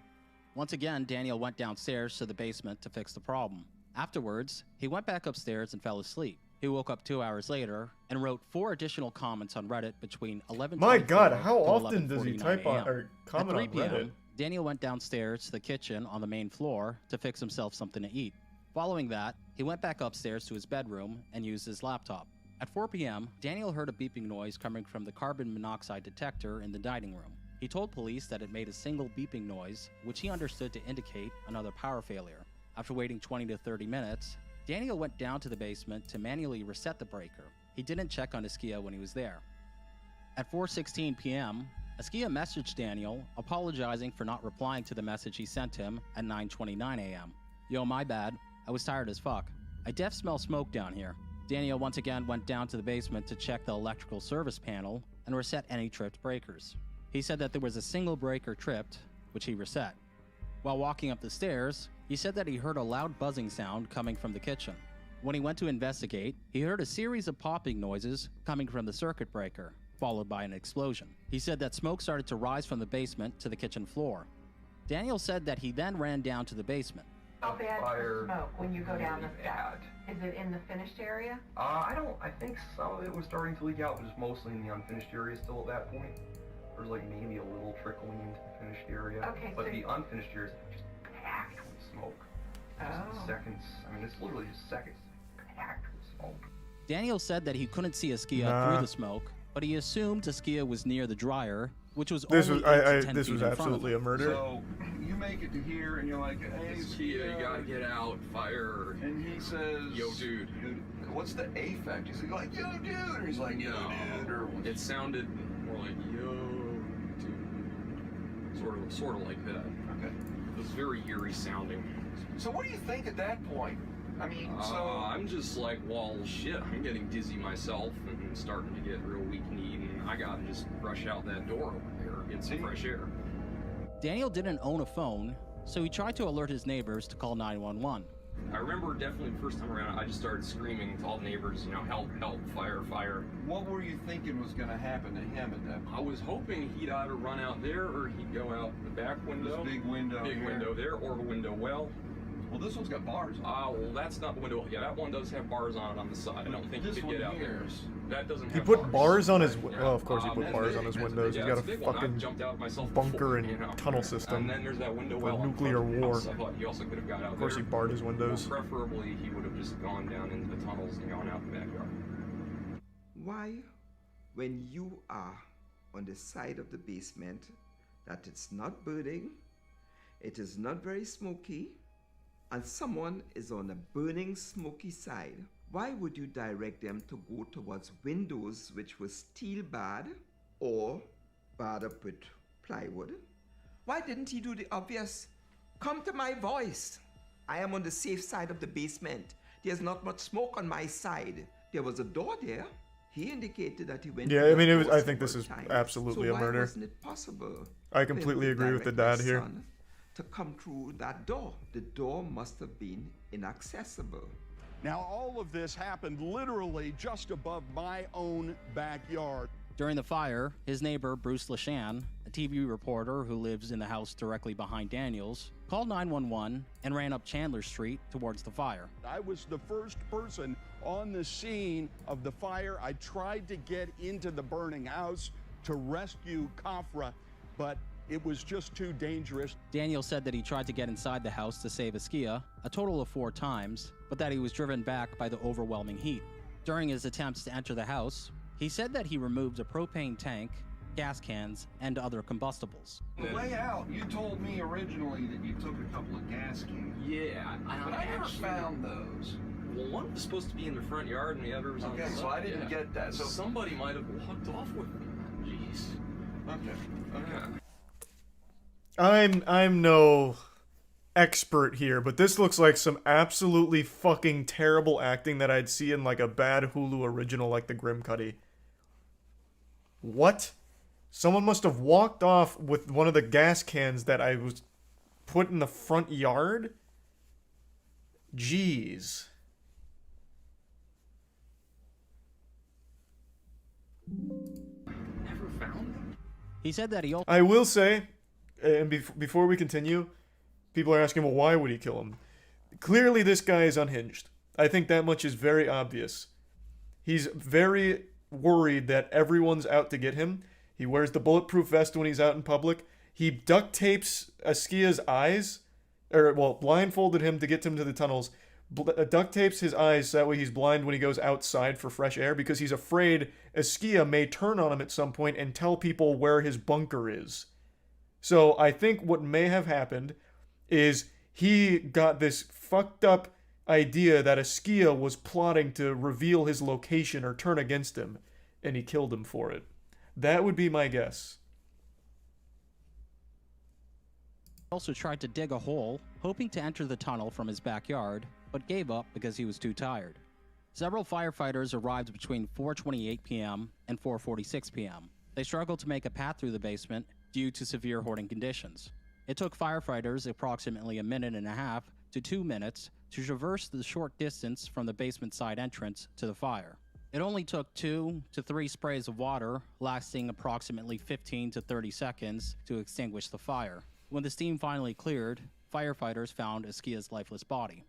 Once again, Daniel went downstairs to the basement to fix the problem. Afterwards, he went back upstairs and fell asleep. He woke up 2 hours later and wrote 4 additional comments on Reddit between 11:24 My God, how to often does he 11:49 type on a.m. or comment At on 3 p.m., Reddit? Daniel went downstairs to the kitchen on the main floor to fix himself something to eat. Following that, he went back upstairs to his bedroom and used his laptop. At 4 p.m., Daniel heard a beeping noise coming from the carbon monoxide detector in the dining room. He told police that it made a single beeping noise, which he understood to indicate another power failure. After waiting 20 to 30 minutes, Daniel went down to the basement to manually reset the breaker. He didn't check on Askia when he was there. At 4:16 p.m., Askia messaged Daniel, apologizing for not replying to the message he sent him at 9:29 a.m. "Yo, my bad. I was tired as fuck. I def smell smoke down here." Daniel once again went down to the basement to check the electrical service panel and reset any tripped breakers. He said that there was a single breaker tripped, which he reset. While walking up the stairs, he said that he heard a loud buzzing sound coming from the kitchen. When he went to investigate, he heard a series of popping noises coming from the circuit breaker, followed by an explosion. He said that smoke started to rise from the basement to the kitchen floor. Daniel said that he then ran down to the basement. How bad is the smoke when you go down the steps? Is it in the finished area? I think some of it was starting to leak out, but just mostly in the unfinished area still at that point. There's like maybe a little trickling into the finished area. Okay, but so the unfinished area is just packed with smoke. Just seconds. I mean, it's literally just seconds packed with smoke. Daniel said that he couldn't see Askia through the smoke, but he assumed Askia was near the dryer, which was only 8 to 10 this feet was in front of absolutely a him. murder. So you make it to here, and you're like, "Hey, Askia, you gotta get out, fire." And he says, "Yo, dude." What's the affect? Is he like, "Yo, dude," or he's like, "Yo, dude," or it sounded more like, "Yo, dude." Sort of like that. Okay. It was very eerie sounding. So what do you think at that point? I mean, I'm just like, well, shit, I'm getting dizzy myself and starting to get real weak-kneed, and I gotta just rush out that door over there, get some fresh air. Daniel didn't own a phone, so he tried to alert his neighbors to call 911. I remember definitely the first time around, I just started screaming to all the neighbors, help, help, fire, fire. What were you thinking was going to happen to him at that point? I was hoping he'd either run out there or he'd go out the back window. This big window there, or a window well. Well, this one's got bars on it. Well, that's not the window. Yeah, that one does have bars on it on the side. I don't think you This could get one out there. here. That doesn't He have put bars on his. Yeah. Well, of course he put bars on his windows. He's got a fucking bunker and tunnel system And then there's that window for well in nuclear front of the war. house. I thought he also could have got out Of course, there. he barred his windows. Well, preferably, he would have just gone down into the tunnels and gone out the backyard. Why, when you are on the side of the basement, that it's not burning, it is not very smoky, and someone is on a burning, smoky side, why would you direct them to go towards windows which were steel barred or barred up with plywood? Why didn't he do the obvious? Come to my voice. I am on the safe side of the basement. There's not much smoke on my side. There was a door there. He indicated that he went. Yeah, I mean, it was. I think this is absolutely so a murder. Why wasn't it possible I completely agree with the dad here. To come through that door. The door must have been inaccessible. Now, all of this happened literally just above my own backyard. During the fire, his neighbor, Bruce LaShan, a TV reporter who lives in the house directly behind Daniel's, called 911 and ran up Chandler Street towards the fire. I was the first person on the scene of the fire. I tried to get into the burning house to rescue Khafra, but it was just too dangerous. Daniel said that he tried to get inside the house to save Askia a total of 4 times, but that he was driven back by the overwhelming heat. During his attempts to enter the house, he said that he removed a propane tank, gas cans, and other combustibles. The way out, you told me originally that you took a couple of gas cans. Yeah, But I never found those. Well, one was supposed to be in the front yard, and the other was on the Okay, side. so I didn't get that. So somebody might have walked off with them. Jeez. Okay. I'm no expert here, but this looks like some absolutely fucking terrible acting that I'd see in like a bad Hulu original like The Grim Cuddy. What? Someone must have walked off with one of the gas cans that I was put in the front yard? Jeez. Never found them? He said that he also... I will say, and before we continue, people are asking, well, why would he kill him? Clearly, this guy is unhinged. I think that much is very obvious. He's very worried that everyone's out to get him. He wears the bulletproof vest when he's out in public. He duct tapes Askia's eyes, or, well, blindfolded him to get him to the tunnels. Duct tapes his eyes so that way he's blind when he goes outside for fresh air because he's afraid Askia may turn on him at some point and tell people where his bunker is. So I think what may have happened is he got this fucked up idea that Askia was plotting to reveal his location or turn against him, and he killed him for it. That would be my guess. also tried to dig a hole, hoping to enter the tunnel from his backyard, but gave up because he was too tired. Several firefighters arrived between 4:28 p.m. and 4:46 p.m. They struggled to make a path through the basement due to severe hoarding conditions. It took firefighters approximately a minute and a half to 2 minutes to traverse the short distance from the basement side entrance to the fire. It only took 2 to 3 sprays of water, lasting approximately 15 to 30 seconds, to extinguish the fire. When the steam finally cleared, firefighters found Askia's lifeless body.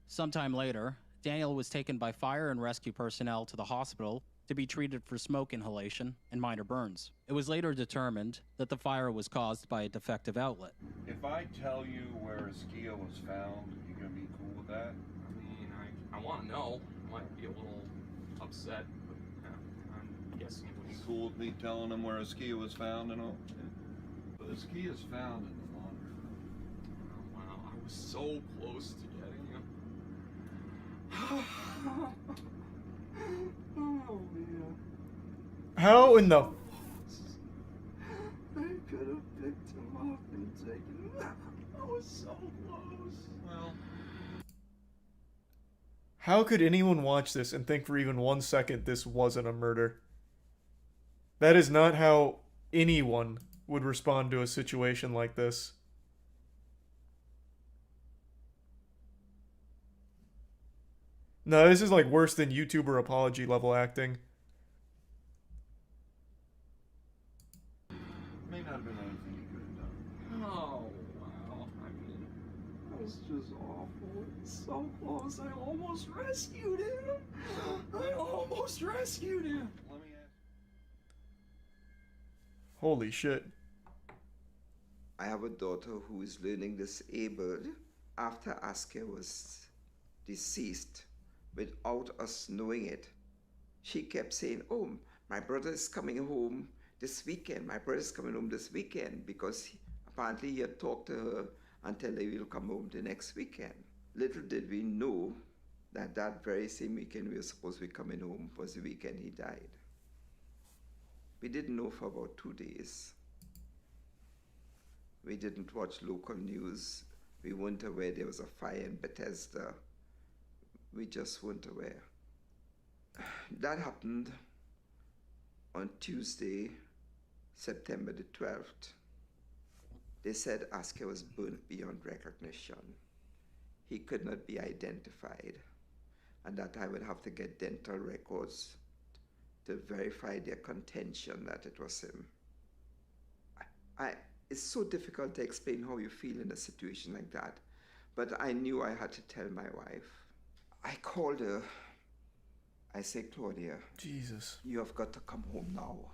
Sometime later, Daniel was taken by fire and rescue personnel to the hospital to be treated for smoke inhalation and minor burns. It was later determined that the fire was caused by a defective outlet. If I tell you where Askia was found, you gonna be cool with that? I mean, I want to know. I might be a little upset, but I'm guessing it was... Cool with me telling them where Askia was found and all? But Askia's found in the laundry room. Oh, wow, I was so close to getting him. Oh, man. How in the... I could have picked him up and taken him. I was so close. Well... How could anyone watch this and think for even 1 second this wasn't a murder? That is not how anyone would respond to a situation like this. No, this is like worse than YouTuber apology level acting. May not have been anything you could have done. Oh, wow. I mean, was just awful. So close. I almost rescued him. I almost rescued him. Holy shit. I have a daughter who is learning disabled after Askia was deceased without us knowing it. She kept saying, oh, my brother is coming home this weekend. My brother is coming home this weekend because apparently he had talked to her until they will come home the next weekend. Little did we know that that very same weekend we were supposed to be coming home was the weekend he died. We didn't know for about 2 days. We didn't watch local news. We weren't aware there was a fire in Bethesda. We just weren't aware. That happened on Tuesday, September the 12th. They said Askia was burnt beyond recognition. He could not be identified, and that I would have to get dental records to verify their contention that it was him. It's so difficult to explain how you feel in a situation like that, but I knew I had to tell my wife. I called her. I said, Claudia, Jesus, you have got to come home now.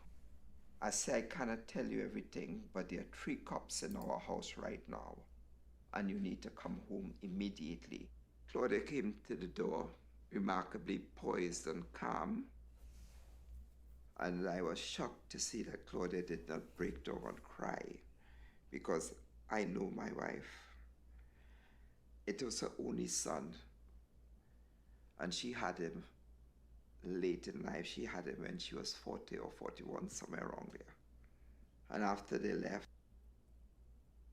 I said, I cannot tell you everything, but there are 3 cops in our house right now, and you need to come home immediately. Claudia came to the door, remarkably poised and calm, and I was shocked to see that Claudia did not break down and cry, because I know my wife. It was her only son, and she had him late in life. She had him when she was 40 or 41, somewhere around there. And after they left,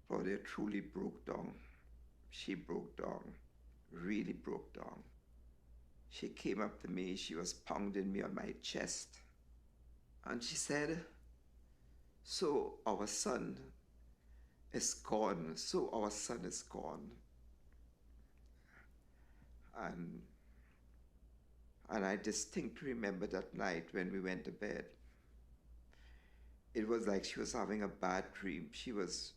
Claudia truly broke down. She broke down, really broke down. She came up to me, she was pounding me on my chest, and she said, so our son is gone, so our son is gone. And I distinctly remember that night when we went to bed. It was like she was having a bad dream. She was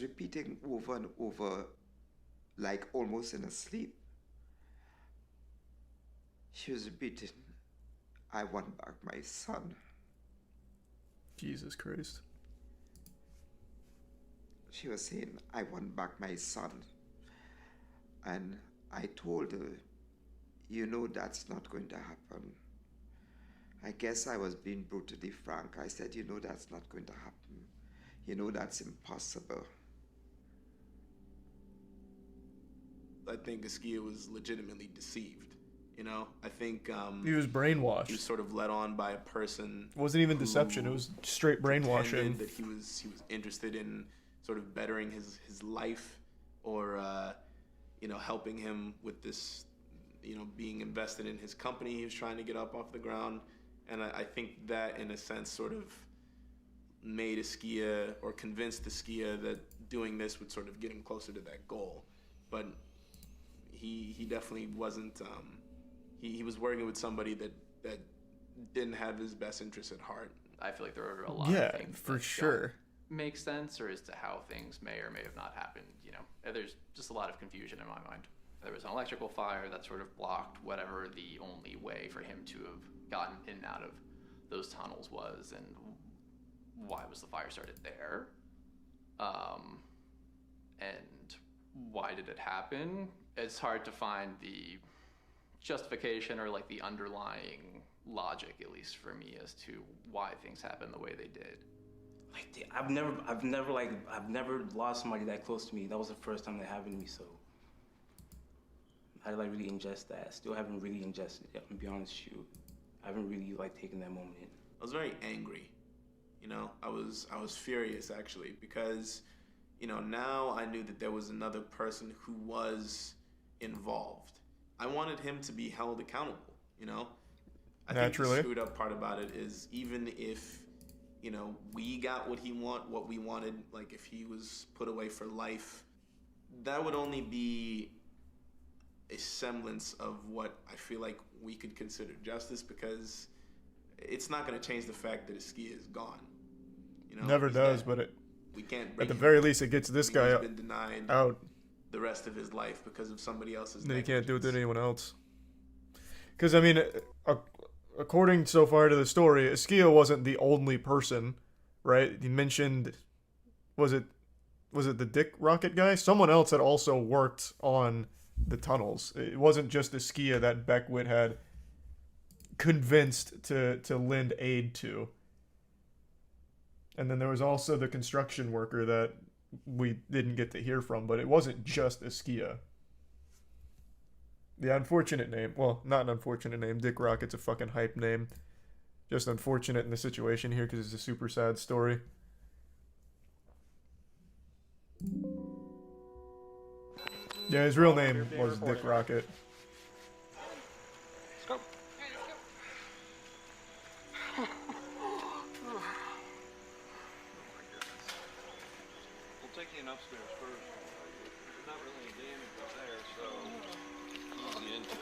repeating over and over, like almost in a sleep. She was repeating, I want back my son. Jesus Christ. She was saying, I want back my son. And I told her, you know that's not going to happen. I guess I was being brutally frank. I said, you know that's not going to happen. You know that's impossible. I think Askia was legitimately deceived. You know, I think he was brainwashed. He was sort of led on by a person. It wasn't even deception. It was straight brainwashing. That he was interested in sort of bettering his life, or you know, helping him with this, you know, being invested in his company he was trying to get up off the ground. And I think that in a sense sort of made Askia, or convinced Askia, that doing this would sort of get him closer to that goal. But he definitely wasn't, he was working with somebody that didn't have his best interests at heart. I feel like there are a lot of things for sure make sense, or as to how things may or may have not happened. You know, there's just a lot of confusion in my mind. There was an electrical fire that sort of blocked whatever the only way for him to have gotten in and out of those tunnels was, and why was the fire started there, and why did it happen? It's hard to find the justification or like the underlying logic, at least for me, as to why things happened the way they did. Like, I've never lost somebody that close to me. That was the first time that happened to me, so I had to like really ingest that. Still haven't really ingested it, to be honest with you. I haven't really like taken that moment in. I was very angry. You know, I was furious actually, because, you know, now I knew that there was another person who was involved. I wanted him to be held accountable, you know? I think the screwed up part about it is, even if, you know, we got what we wanted, like if he was put away for life, that would only be a semblance of what I feel like we could consider justice, because it's not going to change the fact that Askia is gone. know. Never he's does, dead. but We can't at bring the him very in. least, it gets this I mean, guy he's been denied out. the rest of his life because of somebody else's Then you negligence. can't do it to anyone else. Because, I mean, according so far to the story, Askia wasn't the only person, right? He mentioned, was it the Dick Rocket guy? Someone else had also worked on the tunnels. It wasn't just Askia that Beckwitt had convinced to lend aid to. And then there was also the construction worker that we didn't get to hear from, but it wasn't just Askia. The unfortunate name, well, not an unfortunate name, Dick Rocket's a fucking hype name. Just unfortunate in the situation here because it's a super sad story. Yeah, his real name was Dick Rocket. Let's go. We'll take you in upstairs first. There's not really any damage up there, so easy into it.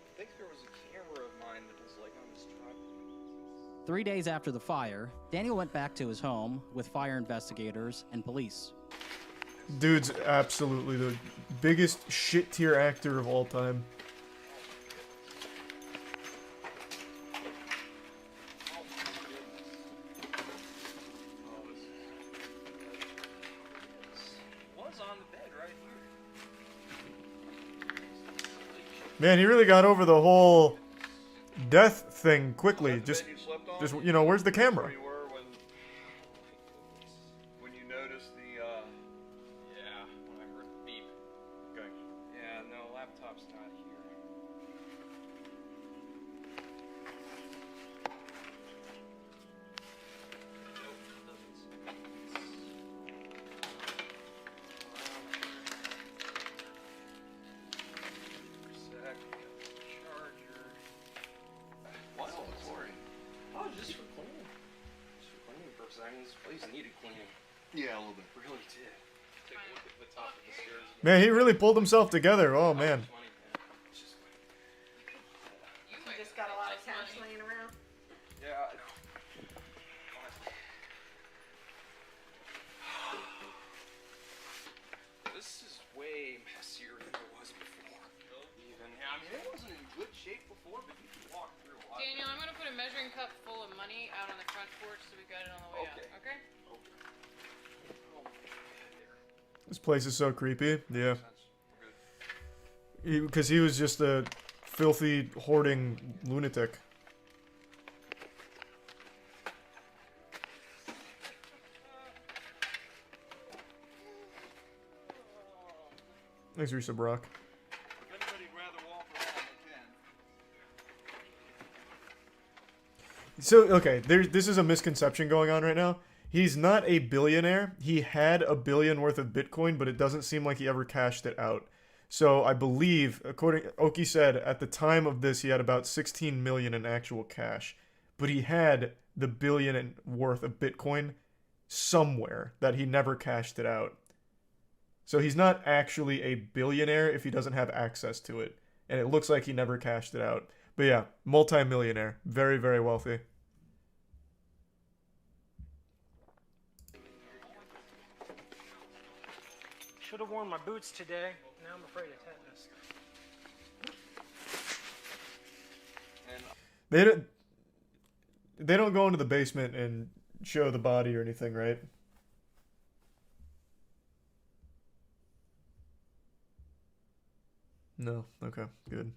I think there was a camera of mine that was like on this tripod. 3 days after the fire, Daniel went back to his home with fire investigators and police. Dude's absolutely the biggest shit tier actor of all time. Was on the bed right here. Man, he really got over the whole death thing quickly. Just, you know, where's the camera? When you noticed the, yeah, when I heard the beep. Okay. Yeah, no, laptop's not here. What's all the glory? Oh, just for cleaning. Just for cleaning purposes. I mean, this place needed cleaning. Yeah, a little bit. Really did. Take a look at the top of the stairs. Man, he really pulled himself together. Oh, man. You just got a lot of cash laying around? Yeah. This is way messier than it was before. Even. Yeah, I mean, it wasn't in good shape before, but you can walk through a lot. Daniel, I'm gonna put a measuring cup full of money out on the front porch so we got it on the way out, okay? This place is so creepy. Yeah. Because he was just a filthy, hoarding lunatic. Thanks, Risa Brock. So, okay, this is a misconception going on right now. He's not a billionaire. He had $1 billion worth of Bitcoin, but it doesn't seem like he ever cashed it out. So I believe, according Oki said, at the time of this, he had about 16 million in actual cash. But he had the $1 billion worth of Bitcoin somewhere that he never cashed it out. So he's not actually a billionaire if he doesn't have access to it. And it looks like he never cashed it out. But yeah, multi-millionaire. Very, very wealthy. Should have worn my boots today. Now I'm afraid of tetanus. They don't go into the basement and show the body or anything, right? No. Okay. Good.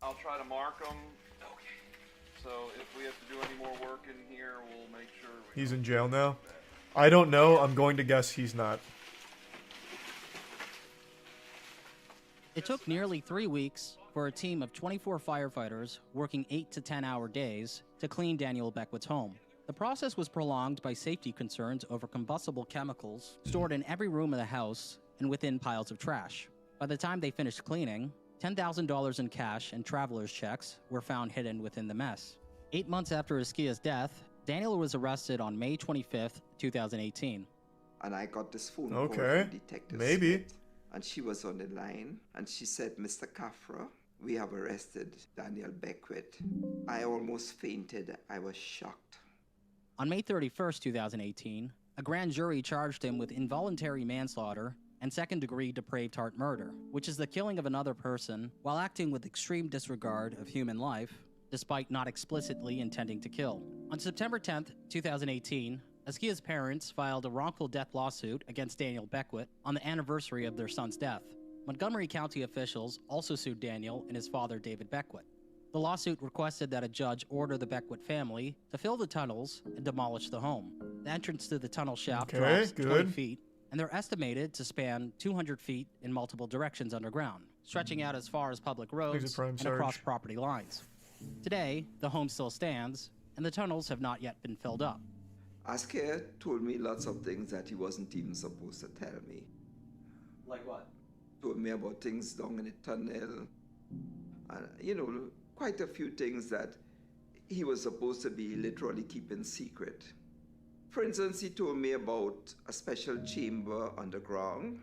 I'll try to mark them. Okay. So if we have to do any more work in here, we'll make sure. He's in jail now? I don't know. I'm going to guess he's not. It took nearly 3 weeks for a team of 24 firefighters working 8 to 10-hour days to clean Daniel Beckwitt's home. The process was prolonged by safety concerns over combustible chemicals stored in every room of the house and within piles of trash. By the time they finished cleaning, $10,000 in cash and traveler's checks were found hidden within the mess. 8 months after Askia's death, Daniel was arrested on May 25th, 2018. And I got this phone call Okay, from Detective maybe. Smith, and she was on the line, and she said, "Mr. Khafra, we have arrested Daniel Beckwitt." I almost fainted. I was shocked. On May 31st, 2018, a grand jury charged him with involuntary manslaughter and second-degree depraved-heart murder, which is the killing of another person while acting with extreme disregard of human life, despite not explicitly intending to kill. On September 10th, 2018, Askia's parents filed a wrongful death lawsuit against Daniel Beckwitt on the anniversary of their son's death. Montgomery County officials also sued Daniel and his father, David Beckwitt. The lawsuit requested that a judge order the Beckwitt family to fill the tunnels and demolish the home. The entrance to the tunnel shaft drops 20 feet, and they're estimated to span 200 feet in multiple directions underground, stretching out as far as public roads and across property lines. Today, the home still stands, and the tunnels have not yet been filled up. Askia told me lots of things that he wasn't even supposed to tell me. Like what? Told me about things down in the tunnel, and, quite a few things that he was supposed to be literally keeping secret. For instance, he told me about a special chamber underground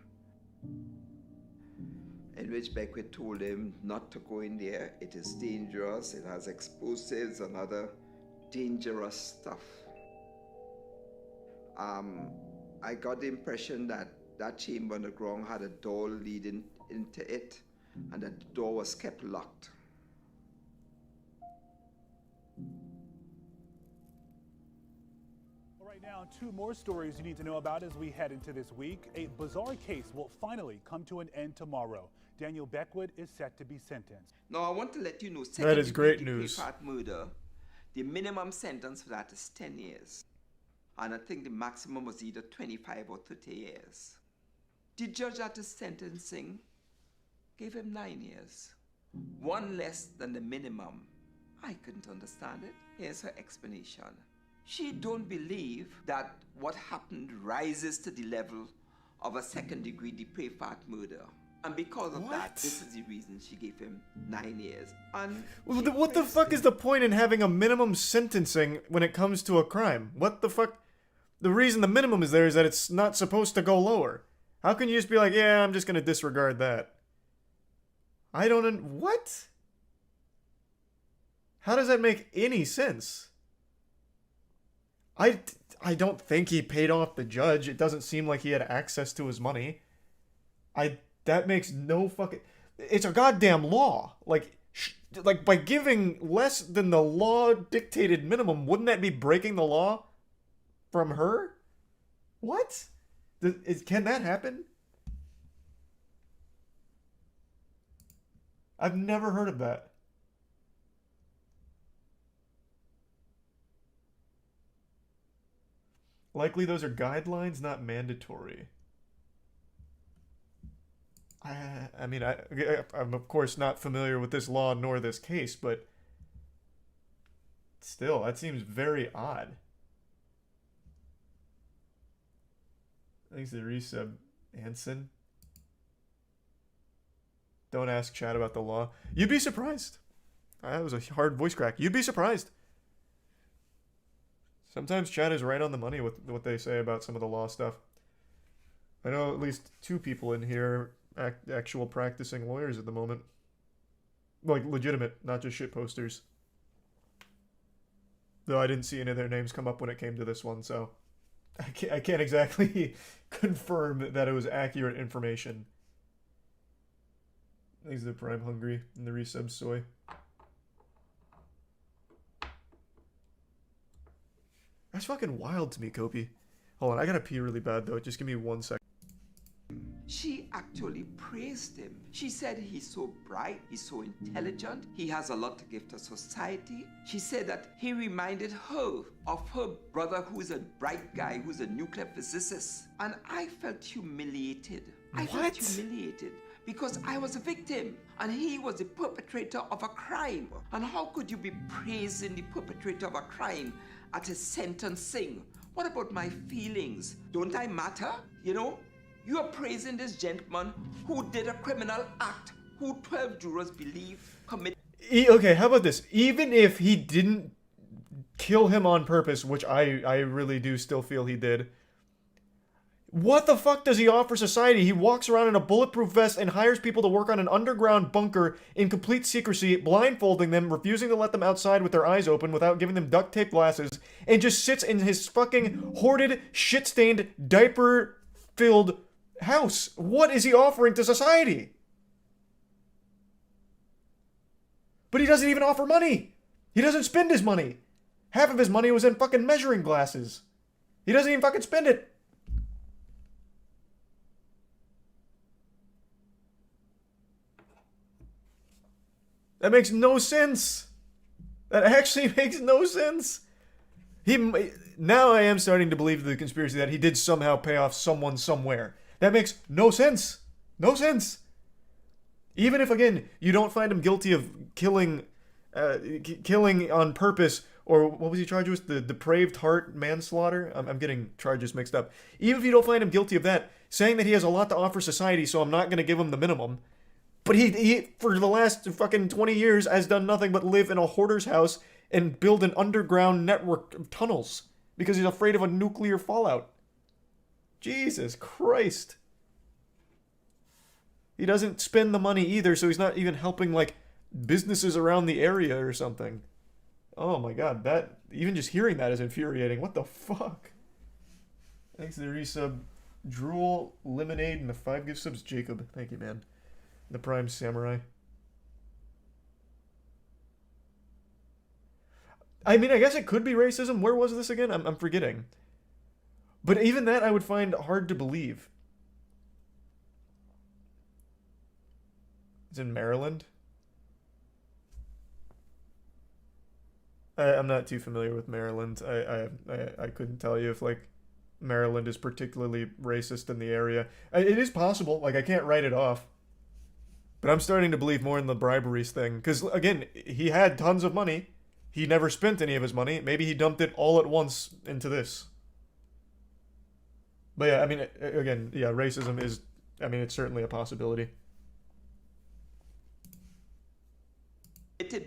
in which Beckwitt told him not to go in there. It is dangerous, it has explosives and other dangerous stuff. I got the impression that that chamber underground had a door leading into it, and that the door was kept locked. Right now, two more stories you need to know about as we head into this week. A bizarre case will finally come to an end tomorrow. Daniel Beckwitt is set to be sentenced. Now, I want to let you know, that is great news. Depraved-heart murder, the minimum sentence for that is 10 years. And I think the maximum was either 25 or 30 years. The judge at the sentencing gave him 9 years. One less than the minimum. I couldn't understand it. Here's her explanation. She don't believe that what happened rises to the level of a second-degree depraved-heart murder. And because of that, this is the reason she gave him 9 years. And what the fuck is the point in having a minimum sentencing when it comes to a crime? What the fuck? The reason the minimum is there is that it's not supposed to go lower. How can you just be like, yeah, I'm just gonna disregard that? I don't... What? How does that make any sense? I don't think he paid off the judge. It doesn't seem like he had access to his money. That makes no fucking... It's a goddamn law. Like by giving less than the law-dictated minimum, wouldn't that be breaking the law from her? What? Can that happen? I've never heard of that. Likely those are guidelines, not mandatory. I mean, I'm of course not familiar with this law nor this case, but still, that seems very odd. Thanks to resub, Anson. Don't ask Chad about the law. You'd be surprised. That was a hard voice crack. You'd be surprised. Sometimes Chad is right on the money with what they say about some of the law stuff. I know at least 2 people in here actual practicing lawyers at the moment. Like, legitimate, not just shit posters. Though I didn't see any of their names come up when it came to this one, so I can't exactly confirm that it was accurate information. Thanks to the Prime Hungry and the resub soy. That's fucking wild to me, Kopi. Hold on, I gotta pee really bad though. Just give me 1 second. She actually praised him. She said he's so bright, he's so intelligent, he has a lot to give to society. She said that he reminded her of her brother, who's a bright guy, who's a nuclear physicist. And I felt humiliated. I felt humiliated because I was a victim and he was the perpetrator of a crime. And how could you be praising the perpetrator of a crime at his sentencing? What about my feelings? Don't I matter? You know? You are praising this gentleman who did a criminal act, who 12 jurors believe committed. Okay, how about this? Even if he didn't kill him on purpose, which I really do still feel he did, what the fuck does he offer society? He walks around in a bulletproof vest and hires people to work on an underground bunker in complete secrecy, blindfolding them, refusing to let them outside with their eyes open without giving them duct tape glasses, and just sits in his fucking hoarded, shit-stained, diaper-filled house. What is he offering to society? But he doesn't even offer money. He doesn't spend his money. Half of his money was in fucking measuring glasses. He doesn't even fucking spend it. That makes no sense. That actually makes no sense. Now I am starting to believe the conspiracy that he did somehow pay off someone somewhere. That makes no sense. No sense. Even if, again, you don't find him guilty of killing on purpose, or what was he charged with? The depraved-heart manslaughter? I'm getting charges mixed up. Even if you don't find him guilty of that, saying that he has a lot to offer society, so I'm not going to give him the minimum. But he, for the last fucking 20 years, has done nothing but live in a hoarder's house and build an underground network of tunnels because he's afraid of a nuclear fallout. Jesus Christ. He doesn't spend the money either, so he's not even helping, like, businesses around the area or something. Oh my god, that, even just hearing that is infuriating. What the fuck? Thanks to the resub. Drool, Lemonade, and the 5 gift subs. Jacob, thank you, man. The Prime Samurai. I mean, I guess it could be racism. Where was this again? I'm forgetting. But even that I would find hard to believe. It's in Maryland. I'm not too familiar with Maryland. I couldn't tell you if, like, Maryland is particularly racist in the area. It is possible. Like, I can't write it off. But I'm starting to believe more in the briberies thing. Because, again, he had tons of money. He never spent any of his money. Maybe he dumped it all at once into this. But yeah, I mean, again, yeah, racism is, I mean, it's certainly a possibility.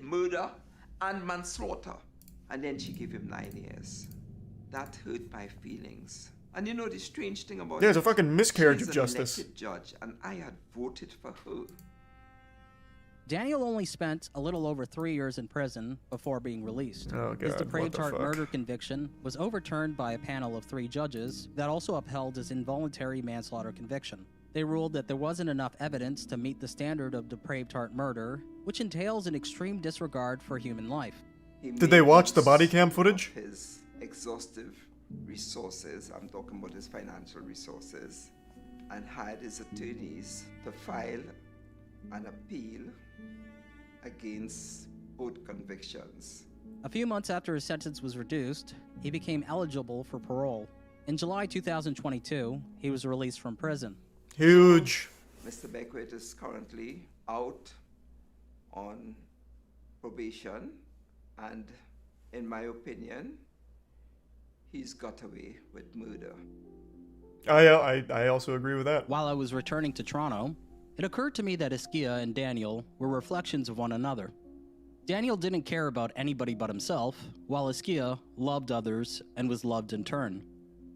Murder and manslaughter. And then she gave him 9 years. That hurt my feelings. And you know the strange thing about it's a fucking miscarriage of justice. She's an elected judge, and I had voted for her. Daniel only spent a little over 3 years in prison before being released. Oh, God, his depraved-heart murder conviction was overturned by a panel of 3 judges that also upheld his involuntary manslaughter conviction. They ruled that there wasn't enough evidence to meet the standard of depraved-heart murder, which entails an extreme disregard for human life. Did they watch the body cam footage? His exhaustive resources, I'm talking about his financial resources, and hired his attorneys to file an appeal against both convictions. A few months after his sentence was reduced, he became eligible for parole. In July 2022, he was released from prison. Huge. Mr. Beckwitt is currently out on probation, and in my opinion, he's got away with murder. I also agree with that. While I was returning to Toronto, it occurred to me that Askia and Daniel were reflections of one another. Daniel didn't care about anybody but himself, while Askia loved others and was loved in turn.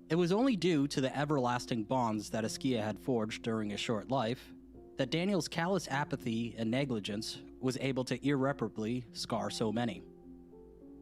It was only due to the everlasting bonds that Askia had forged during his short life that Daniel's callous apathy and negligence was able to irreparably scar so many.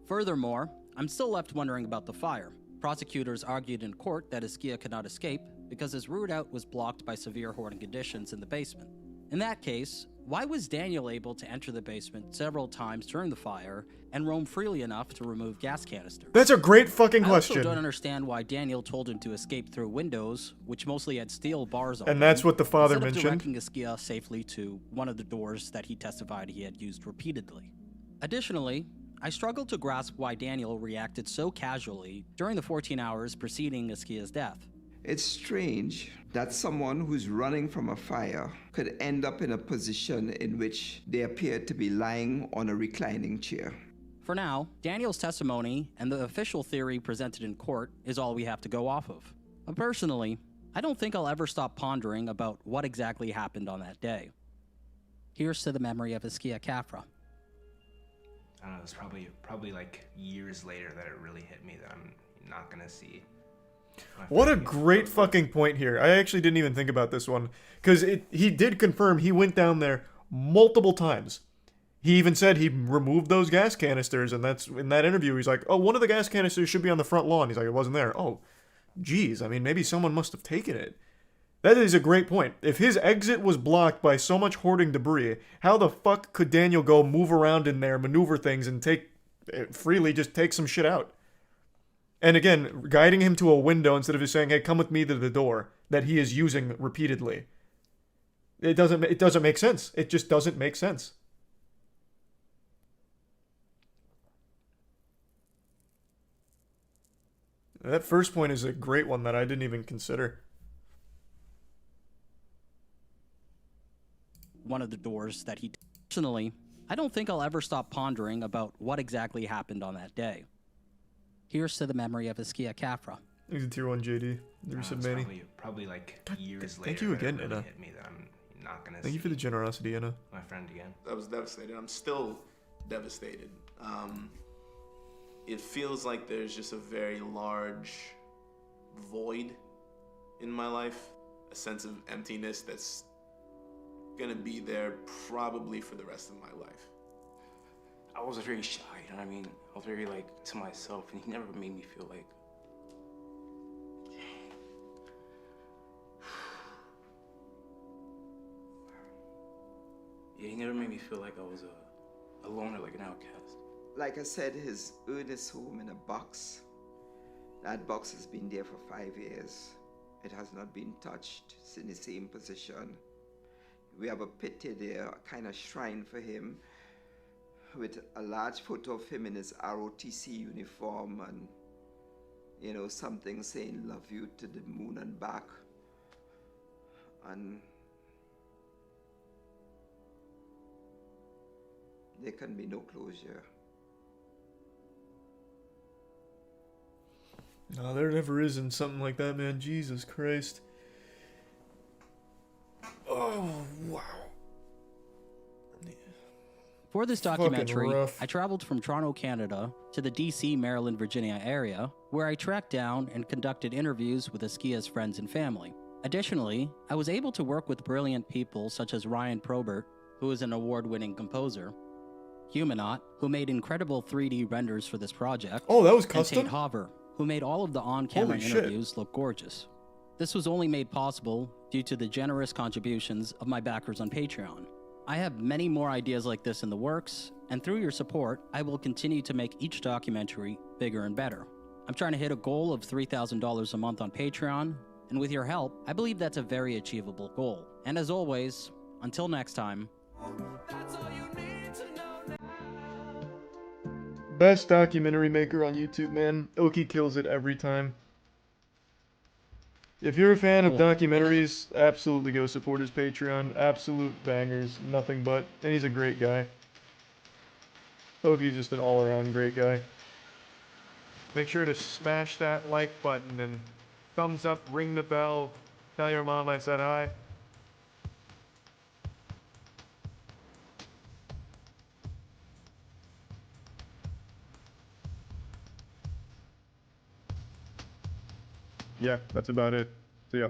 Furthermore, I'm still left wondering about the fire. Prosecutors argued in court that Askia could not escape because his route out was blocked by severe hoarding conditions in the basement. In that case, why was Daniel able to enter the basement several times during the fire and roam freely enough to remove gas canisters? That's a great fucking question. I also don't understand why Daniel told him to escape through windows, which mostly had steel bars on them. And that's what the father mentioned. Instead of directing Askia safely to one of the doors that he testified he had used repeatedly. Additionally, I struggled to grasp why Daniel reacted so casually during the 14 hours preceding Askia's death. It's strange that someone who's running from a fire could end up in a position in which they appear to be lying on a reclining chair. For now, Daniel's testimony and the official theory presented in court is all we have to go off of. Personally, I don't think I'll ever stop pondering about what exactly happened on that day. Here's to the memory of Askia Khafra. I don't know, it's probably like years later that it really hit me that I'm not gonna see. What a great fucking point here. I actually didn't even think about this one. Because he did confirm he went down there multiple times. He even said he removed those gas canisters, and that's in that interview. He's like, oh, one of the gas canisters should be on the front lawn. He's like, it wasn't there. Oh, geez. I mean, maybe someone must have taken it. That is a great point. If his exit was blocked by so much hoarding debris, how the fuck could Daniel go move around in there, maneuver things, and freely just take some shit out? And again, guiding him to a window instead of just saying, hey, come with me to the door, that he is using repeatedly. It doesn't make sense. It just doesn't make sense. That first point is a great one that I didn't even consider. One of the doors that he... Personally, I don't think I'll ever stop pondering about what exactly happened on that day. Here's to the memory of Askia Khafra. Thanks to Tier 1 JD. The resub Manny. Probably like years later. Thank you again, really Anna. hit me that I'm not gonna Thank you for the generosity, Anna. My friend again. I was devastated. I'm still devastated. It feels like there's just a very large void in my life, a sense of emptiness that's gonna be there probably for the rest of my life. I was very shy, you know what I mean? I was very like to myself, and he never made me feel like, yeah, he never made me feel like I was a loner, like an outcast. Like I said, his earnest home in a box. That box has been there for 5 years. It has not been touched. It's in the same position. We have a pit there, a kind of shrine for him, with a large photo of him in his ROTC uniform and, you know, something saying love you to the moon and back. And there can be no closure. No, there never is in something like that, man. Jesus Christ. Oh, wow. For this Fucking documentary, rough. I traveled from Toronto, Canada to the DC, Maryland, Virginia area, where I tracked down and conducted interviews with Askia's friends and family. Additionally, I was able to work with brilliant people such as Ryan Probert, who is an award-winning composer, Humanot, who made incredible 3D renders for this project, Oh, that was and custom? Tate Haver, who made all of the on-camera Holy shit. interviews look gorgeous. This was only made possible due to the generous contributions of my backers on Patreon. I have many more ideas like this in the works, and through your support, I will continue to make each documentary bigger and better. I'm trying to hit a goal of $3,000 a month on Patreon, and with your help, I believe that's a very achievable goal. And as always, until next time, Best documentary maker on YouTube, man. Oki kills it every time. If you're a fan of documentaries, absolutely go support his Patreon. Absolute bangers, nothing but. And he's a great guy. Oki's just an all-around great guy. Make sure to smash that like button and thumbs up, ring the bell, tell your mom I said hi. Yeah, that's about it. See ya.